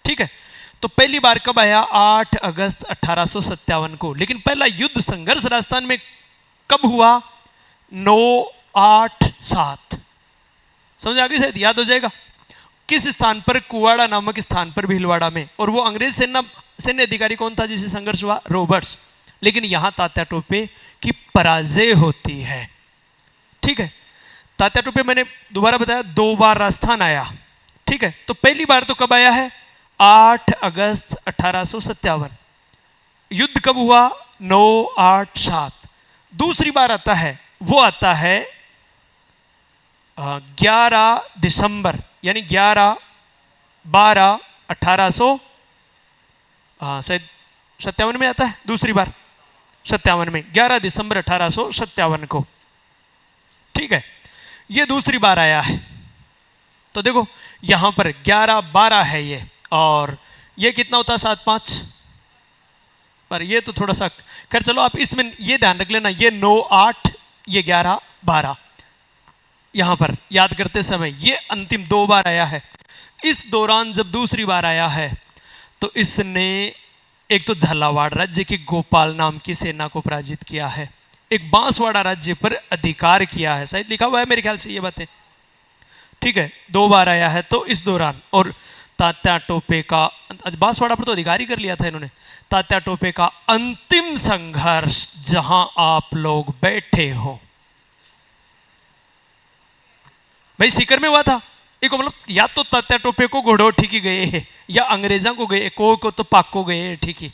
A: ठीक है। तो पहली बार कब आया? 8 अगस्त 1857 को। लेकिन पहला युद्ध संघर्ष राजस्थान में कब हुआ? 987। समझ आ गई? शायद याद हो जाएगा। किस स्थान पर? कुवाड़ा नामक स्थान पर, भीलवाड़ा में। और वो अंग्रेज सैन्य अधिकारी कौन था जिससे संघर्ष हुआ? रॉबर्ट्स। लेकिन यहां तात्या टोपे की पराजय होती है, ठीक है। तात्या टोपे मैंने दोबारा बताया 2 बार राजस्थान आया, ठीक है। तो पहली बार तो कब आया है? 8 अगस्त 1857। युद्ध कब हुआ? 987। दूसरी बार आता है, वो आता है 11 दिसंबर, यानी 11/12/1800 शायद 57 में आता है। दूसरी बार 57 में, 11 दिसंबर 1857 को, ठीक है। ये दूसरी बार आया है। तो देखो यहां पर 11/12 है ये, और ये कितना होता है? 7/5 पर। ये तो थोड़ा सा खैर चलो, आप इसमें ये ध्यान रख लेना, ये 9/8, ये 11/12। यहां पर याद करते समय ये अंतिम 2 बार आया है। इस दौरान जब दूसरी बार आया है तो इसने एक तो झालावाड़ राज्य की गोपाल नाम की सेना को पराजित किया है, एक बांसवाड़ा राज्य पर अधिकार किया है, शायद लिखा हुआ है मेरे ख्याल से ये बातें, ठीक है। 2 बार आया है तो इस दौरान। और तात्या टोपे का, बांसवाड़ा पर तो अधिकार ही कर लिया था इन्होंने। तात्या टोपे का अंतिम संघर्ष जहां आप लोग बैठे हो, भाई सीकर में हुआ था। एक मतलब या तो तात्या टोपे को घोड़ो ठीकी गए हैं, या अंग्रेजा को गए, को तो पाक को गए ठीकी,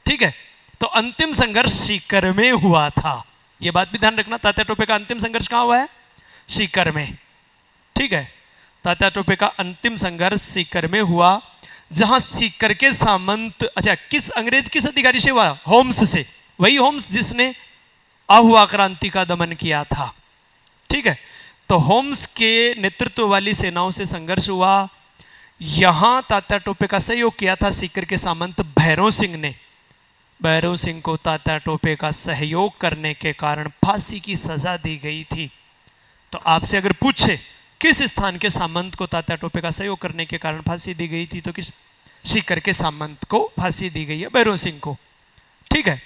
A: ठीक है। तो अंतिम संघर्ष सीकर में हुआ था, यह बात भी ध्यान रखना। तात्या टोपे का अंतिम संघर्ष कहां हुआ है? सीकर में, ठीक है। तात्या टोपे का अंतिम संघर्ष सीकर में हुआ, जहां सीकर के सामंत, अच्छा किस अंग्रेज किस अधिकारी से हुआ? होम्स से। वही होम्स जिसने आहुआ क्रांति का दमन किया था, ठीक है। तो होम्स के नेतृत्व वाली सेनाओं से संघर्ष हुआ। यहां तात्या टोपे का सहयोग किया था सीकर के सामंत भैरव सिंह ने। भैरव सिंह को तात्या टोपे का सहयोग करने के कारण फांसी की सजा दी गई थी। तो आपसे अगर पूछे किस स्थान के सामंत को तात्या टोपे का सहयोग करने के कारण फांसी दी गई थी, तो किस? सीकर के सामंत को फांसी दी गई है, भैरव सिंह को, ठीक है।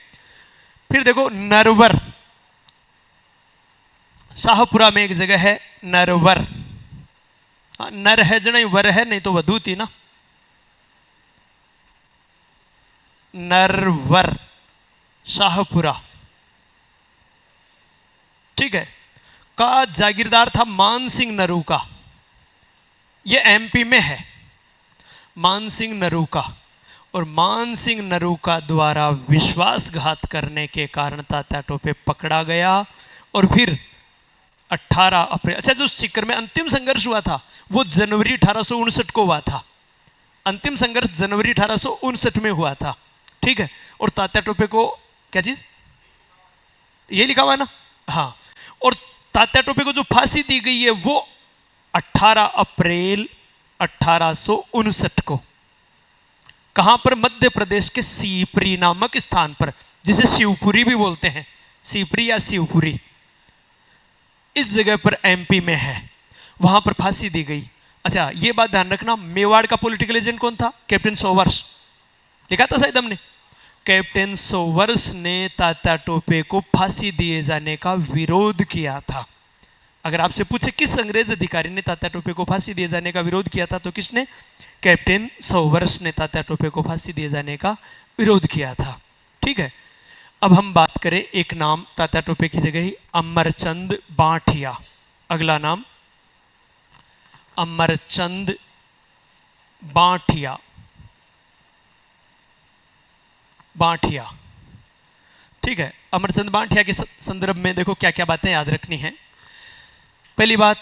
A: फिर देखो नरवर, शाहपुरा में एक जगह है नरवर। नर है जन वर है, नहीं तो वधू थी ना। नरवर, शाहपुरा, ठीक है, का जागीरदार था मान सिंह नरू का। यह एमपी में है, मान सिंह नरू का। और मान सिंह नरू का द्वारा विश्वासघात करने के कारण तात्या टोपे पकड़ा गया। और फिर 18 अप्रैल, अच्छा जो सीकर में अंतिम संघर्ष हुआ था वो जनवरी 1859 को हुआ था। अंतिम संघर्ष जनवरी 1859 में हुआ था, ठीक है। और तात्या टोपे को क्या चीज? ये लिखा हुआ है ना, हाँ। और तात्या टोपे को जो फांसी दी गई है वो 18 अप्रैल 1859 को, कहां पर? मध्य प्रदेश के सीपरी नामक स्थान पर, जिसे शिवपुरी भी बोलते हैं, सीपरी या शिवपुरी, इस जगह पर एमपी में है, वहां पर फांसी दी गई। अच्छा ये बात ध्यान रखना, मेवाड़ का पॉलिटिकल एजेंट कौन था? कैप्टन सोवर्स, लिखा था शायद हमने। कैप्टन सोवर्स ने तात्या टोपे को फांसी दिए जाने का विरोध किया था। अगर आपसे पूछे किस अंग्रेज अधिकारी ने तात्या टोपे को फांसी दिए जाने का विरोध किया था, तो किसने? कैप्टन सोवर्स ने तात्या टोपे को फांसी दिए जाने का विरोध किया था। ठीक है, अब हम बात करें एक नाम तात्या टोपे की जगह ही, अमरचंद बांठिया। अगला नाम अमरचंद बांठिया। बांठिया, ठीक है। अमरचंद बांठिया के संदर्भ में देखो क्या क्या बातें याद रखनी है। पहली बात,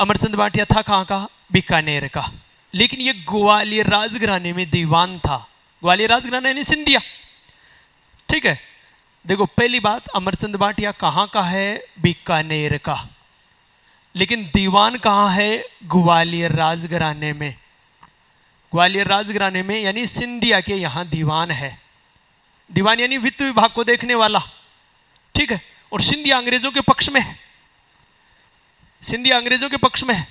A: अमरचंद बांठिया था कहाँ का? बीकानेर का, लेकिन ये ग्वालियर राजघराने में दीवान था। ग्वालियर राजघराना यानी सिंधिया। ठीक है, देखो पहली बात, अमरचंद बांठिया कहाँ का है? बीकानेर का, लेकिन दीवान कहाँ है? ग्वालियर राजघराने में। ग्वालियर राजघराने में यानी सिंधिया के यहाँ दीवान है। दीवान यानी वित्त विभाग को देखने वाला। ठीक है, और सिंधिया अंग्रेजों के पक्ष में है। सिंधिया अंग्रेजों के पक्ष में है।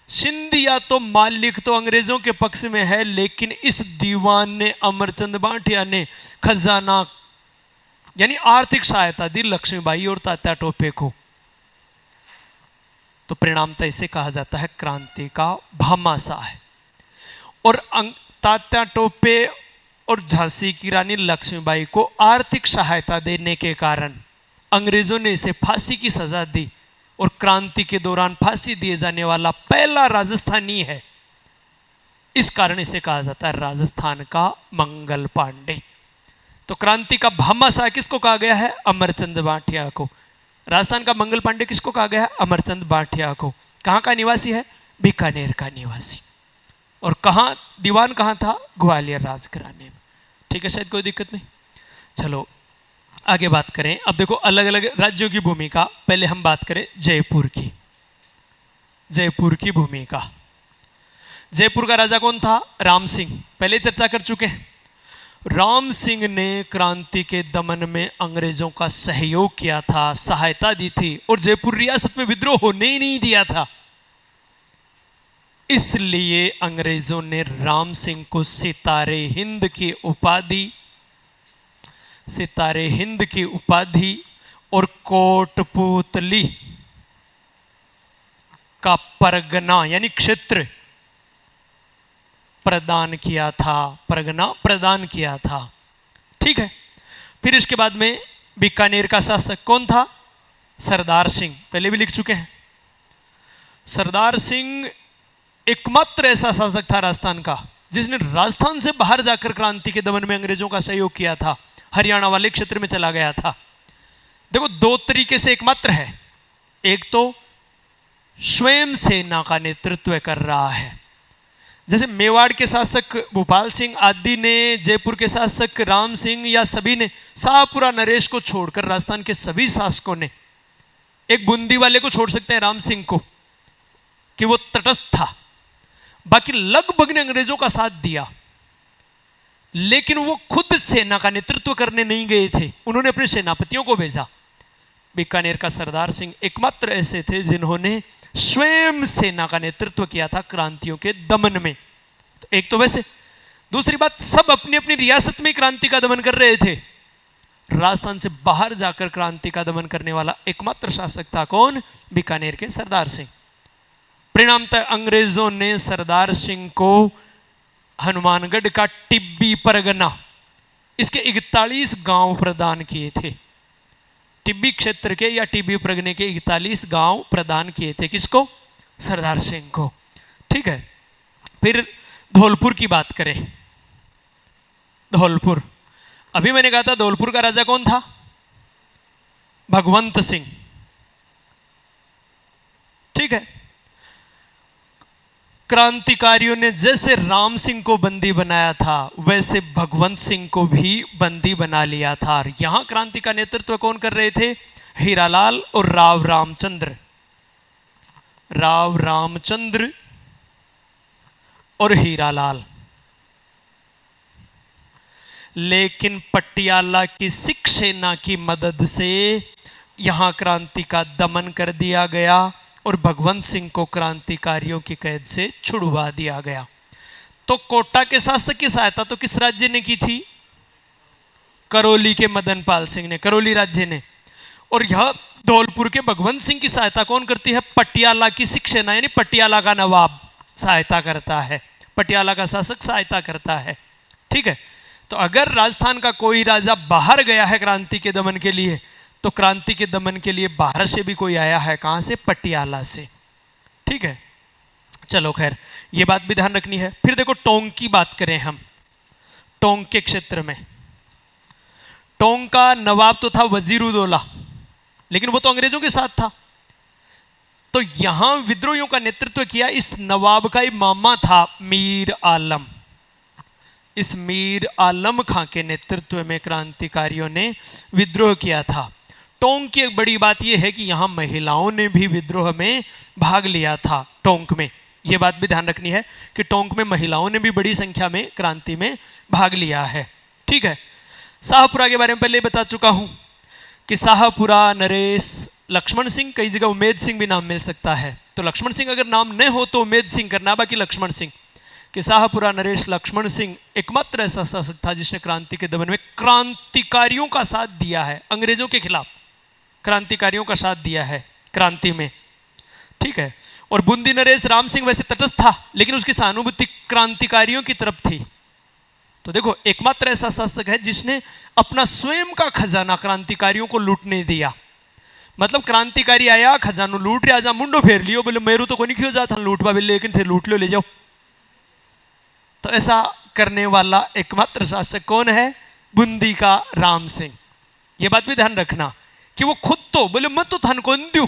A: सिंधिया तो मालिक तो अंग्रेजों के पक्ष में है, लेकिन इस दीवान ने, अमरचंद बांठिया ने खजाना यानी आर्थिक सहायता दी लक्ष्मीबाई और तात्या टोपे को। तो परिणामतः इसे कहा जाता है क्रांति का भामाशाह है। और तात्या टोपे और झांसी की रानी लक्ष्मीबाई को आर्थिक सहायता देने के कारण अंग्रेजों ने इसे फांसी की सजा दी, और क्रांति के दौरान फांसी दिए जाने वाला पहला राजस्थानी है। इस कारण इसे कहा जाता है राजस्थान का मंगल पांडे। तो क्रांति का भामाशाह किसको कहा गया है? अमरचंद बांठिया को। राजस्थान का मंगल पांडे किसको कहा गया है? अमरचंद बांठिया को। कहाँ का निवासी है? बीकानेर का निवासी। और कहाँ दीवान कहाँ था? ग्वालियर राजघराने में। ठीक है, शायद कोई दिक्कत नहीं। चलो आगे बात करें। अब देखो अलग अलग राज्यों की भूमिका। पहले हम बात करें जयपुर की। जयपुर की भूमिका। जयपुर का राजा कौन था? राम सिंह। पहले चर्चा कर चुके हैं। राम सिंह ने क्रांति के दमन में अंग्रेजों का सहयोग किया था, सहायता दी थी, और जयपुर रियासत में विद्रोह होने ही नहीं दिया था। इसलिए अंग्रेजों ने राम सिंह को सितारे हिंद की उपाधि, सितारे हिंद की उपाधि और कोटपुतली का परगना यानी क्षेत्र प्रदान किया था। परगना प्रदान किया था। ठीक है, फिर इसके बाद में बीकानेर का शासक कौन था? सरदार सिंह। पहले भी लिख चुके हैं। सरदार सिंह एकमात्र ऐसा शासक था राजस्थान का जिसने राजस्थान से बाहर जाकर क्रांति के दमन में अंग्रेजों का सहयोग किया था। हरियाणा वाले क्षेत्र में चला गया था। देखो दो तरीके से एकमात्र है। एक तो स्वयं सेना का नेतृत्व कर रहा है, जैसे मेवाड़ के शासक भूपाल सिंह आदि ने, जयपुर के शासक राम सिंह या सभी ने, शाहपुरा नरेश को छोड़कर राजस्थान के सभी शासकों ने, एक बूंदी वाले को छोड़ सकते हैं राम सिंह को कि वो तटस्थ था, बाकी लगभग ने अंग्रेजों का साथ दिया, लेकिन वो खुद सेना का नेतृत्व करने नहीं गए थे। उन्होंने अपने सेनापतियों को भेजा। बीकानेर का सरदार सिंह एकमात्र ऐसे थे जिन्होंने स्वयं सेना का नेतृत्व किया था क्रांतियों के दमन में। तो एक तो वैसे, दूसरी बात, सब अपनी अपनी रियासत में क्रांति का दमन कर रहे थे। राजस्थान से बाहर जाकर क्रांति का दमन करने वाला एकमात्र शासक था कौन? बीकानेर के सरदार सिंह। परिणामतः अंग्रेजों ने सरदार सिंह को हनुमानगढ़ का टिब्बी परगना, इसके 41 गांव प्रदान किए थे। टिब्बी क्षेत्र के या टिब्बी परगने के 41 गांव प्रदान किए थे। किसको? सरदार सिंह को। ठीक है, फिर धौलपुर की बात करें। धौलपुर, अभी मैंने कहा था धौलपुर का राजा कौन था? भगवंत सिंह। ठीक है, क्रांतिकारियों ने जैसे राम सिंह को बंदी बनाया था वैसे भगवंत सिंह को भी बंदी बना लिया था। और यहां क्रांति का नेतृत्व कौन कर रहे थे? हीरालाल और राव रामचंद्र। राव रामचंद्र और हीरालाल। लेकिन पटियाला की सिख सेना की मदद से यहां क्रांति का दमन कर दिया गया और भगवंत सिंह को क्रांतिकारियों की कैद से छुड़वा दिया गया। तो कोटा के शासक की सहायता तो किस राज्य ने की थी? करौली के मदन पाल सिंह ने, करौली राज्य ने। और यह धौलपुर के भगवंत सिंह की सहायता कौन करती है? पटियाला की सिख सेना, यानी पटियाला का नवाब सहायता करता है, पटियाला का शासक सहायता करता है। ठीक है, तो अगर राजस्थान का कोई राजा बाहर गया है क्रांति के दमन के लिए, तो क्रांति के दमन के लिए बाहर से भी कोई आया है, कहां से? पटियाला से। ठीक है, चलो खैर, ये बात भी ध्यान रखनी है। फिर देखो टोंक की बात करें हम, टोंक के क्षेत्र में, टोंक का नवाब तो था वजीरुद्दौला, लेकिन वो तो अंग्रेजों के साथ था। तो यहां विद्रोहियों का नेतृत्व किया इस नवाब का ही मामा था मीर आलम। इस मीर आलम खां के नेतृत्व में क्रांतिकारियों ने विद्रोह किया था। टोंक की एक बड़ी बात यह है कि यहां महिलाओं ने भी विद्रोह में भाग लिया था। टोंक में यह बात भी ध्यान रखनी है कि टोंक में महिलाओं ने भी बड़ी संख्या में क्रांति में भाग लिया है। ठीक है, शाहपुरा के बारे में पहले बता चुका हूं कि शाहपुरा, नरेश, लक्ष्मण सिंह, कई जगह उमेद सिंह भी नाम मिल सकता है। तो लक्ष्मण सिंह अगर नाम न हो तो उमेद सिंह करना, बाकी लक्ष्मण सिंह। कि शाहपुरा, नरेश, लक्ष्मण सिंह एकमात्र ऐसा शासक था जिसने क्रांति के दमन में क्रांतिकारियों का साथ दिया है, अंग्रेजों के खिलाफ क्रांतिकारियों का साथ दिया है क्रांति में। ठीक है, और बूंदी नरेश राम सिंह वैसे तटस्थ था, लेकिन उसकी सहानुभूति क्रांतिकारियों की तरफ थी। तो देखो, एकमात्र ऐसा शासक है जिसने अपना स्वयं का खजाना क्रांतिकारियों को लूटने दिया। मतलब क्रांतिकारी आया, खजानो लूट रहा, जा मुंडो फेर लियो, बोले मेरू तो कोई क्यों जाता लूटवा, बोले लेकिन फिर लूट लो, ले जाओ। तो ऐसा करने वाला एकमात्र शासक कौन है? बूंदी का राम सिंह। ये बात भी ध्यान रखना कि वो खुद तो बोले मत तो थान कौन दू,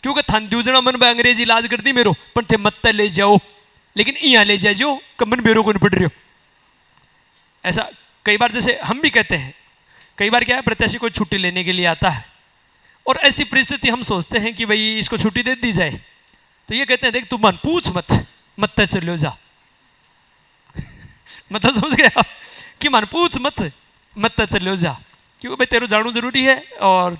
A: क्योंकि थान दू जना मन में अंग्रेजी इलाज कर दी मेरो, पर थे मत ले जाओ, लेकिन यहाँ ले जाओ कमन मेरो को नहीं पड़ रही हो। ऐसा कई बार जैसे हम भी कहते हैं, कई बार क्या है, प्रत्याशी को छुट्टी लेने के लिए आता है और ऐसी परिस्थिति हम सोचते हैं कि भाई इसको छुट्टी दे दी जाए, तो ये कहते हैं देख तू मन पूछ मत चलो जा। मतलब समझ गया कि मन पूछ मत चलो जा, क्योंकि भाई तेरे जाणू जरूरी है और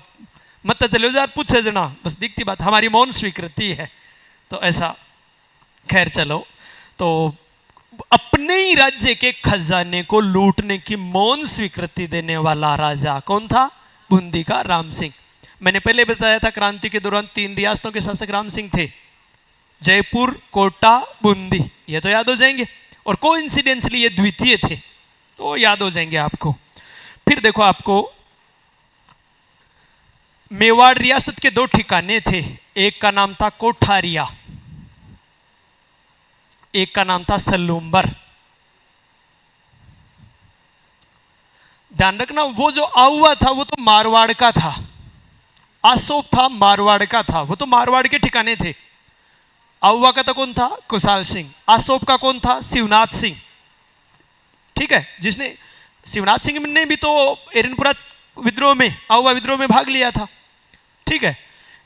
A: मत चलो जा, पूछे जना, बस दिखती बात हमारी मौन स्वीकृति है। तो ऐसा, खैर चलो, तो अपने ही राज्य के खजाने को लूटने की मौन स्वीकृति देने वाला राजा कौन था? बूंदी का राम सिंह। मैंने पहले बताया था क्रांति के दौरान 3 रियासतों के शासक राम सिंह थे, जयपुर, कोटा, बूंदी, ये तो याद हो जाएंगे। और कोइंसिडेंसली ये द्वितीय थे, तो याद हो जाएंगे आपको। फिर देखो, आपको मेवाड़ रियासत के 2 ठिकाने थे, एक का नाम था कोठारिया, एक का नाम था सलूम्बर। ध्यान रखना, वो जो आउवा था वो तो मारवाड़ का था, आसोप था मारवाड़ का था, वो तो मारवाड़ के ठिकाने थे। आउवा का तो कौन था? कुशाल सिंह। आसोप का कौन था? शिवनाथ सिंह। ठीक है, जिसने शिवनाथ सिंह ने भी तो एरनपुरा विद्रोह में, आउवा विद्रोह में भाग लिया था। ठीक है,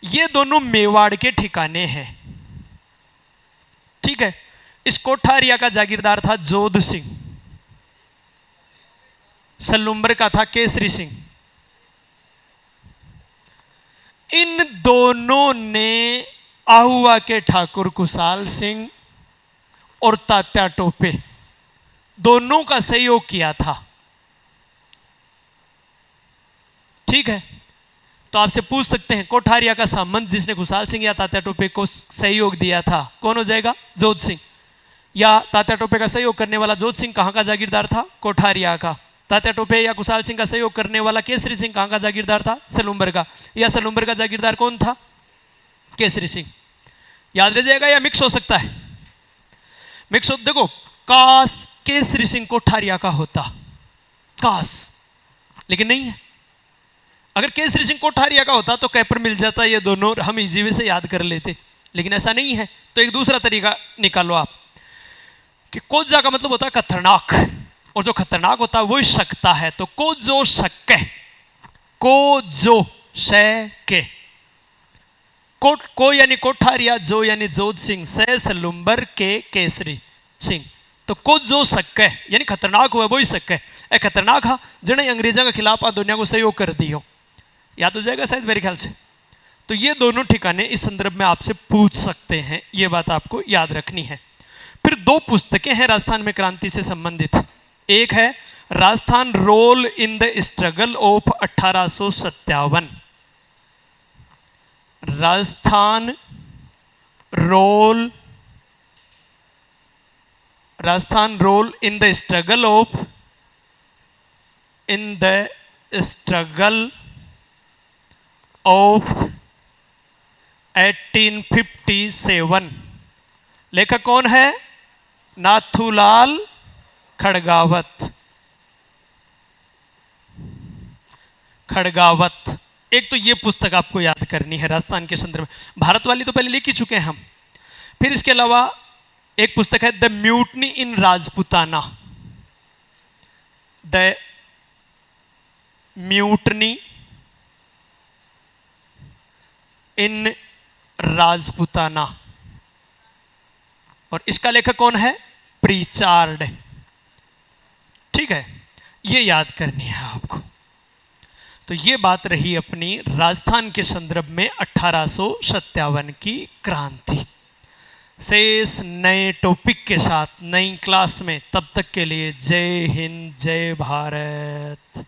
A: ये दोनों मेवाड़ के ठिकाने हैं। ठीक है, इस कोठारिया का जागीरदार था जोध सिंह, सलूम्बर का था केसरी सिंह। इन दोनों ने आहुआ के ठाकुर कुशाल सिंह और तात्या टोपे दोनों का सहयोग किया था। ठीक है, तो आपसे पूछ सकते हैं कोठारिया का संबंध जिसने कुशाल सिंह या तात्या टोपे को सहयोग दिया था कौन हो जाएगा? जोध सिंह। या तात्या टोपे का सहयोग करने वाला जोध सिंह कहां का जागीरदार था? कोठारिया का। तात्या टोपे या कुशाल सिंह का सहयोग करने वाला केसरी सिंह कहां का जागीरदार था? सलूम्बर का। या सलूम्बर का जागीरदार कौन था? केसरी सिंह। याद रह जाएगा या मिक्स हो सकता है? मिक्स हो, देखो काश केसरी सिंह कोठारिया का होता, काश, लेकिन नहीं है। अगर केसरी सिंह कोठारिया का होता तो कैपर मिल जाता, ये दोनों हम इजी वे से याद कर लेते, लेकिन ऐसा नहीं है। तो एक दूसरा तरीका निकालो आप कि कोजा का मतलब होता है खतरनाक, और जो खतरनाक होता है वो सकता है। तो को जो शक, को जो शके, को यानी कोठारिया, जो यानी जोध सिंह, से सलूम्बर के केसरी सिंह। तो को जो शक यानी खतरनाक हुआ वही शक है। ए खतरनाक हा जने अंग्रेजा के खिलाफ आ दुनिया को सहयोग कर दी हो। याद हो जाएगा शायद मेरे ख्याल से। तो ये दोनों ठिकाने इस संदर्भ में आपसे पूछ सकते हैं, ये बात आपको याद रखनी है। फिर 2 पुस्तकें हैं राजस्थान में क्रांति से संबंधित। एक है Rajasthan role in the struggle of 1857। Rajasthan role in the struggle of 1857। लेखक कौन है? नाथूलाल खड़गावत। एक तो ये पुस्तक आपको याद करनी है राजस्थान के संदर्भ में। भारत वाली तो पहले लिख ही चुके हैं हम। फिर इसके अलावा एक पुस्तक है the mutiny in Rajputana. The mutiny in Rajputana, और इसका लेखक कौन है? प्रीचार्ड। ठीक है, ये याद करनी है आपको। तो ये बात रही अपनी राजस्थान के संदर्भ में 1857 की क्रांति। शेष नए टॉपिक के साथ नई क्लास में, तब तक के लिए जय हिंद, जय भारत।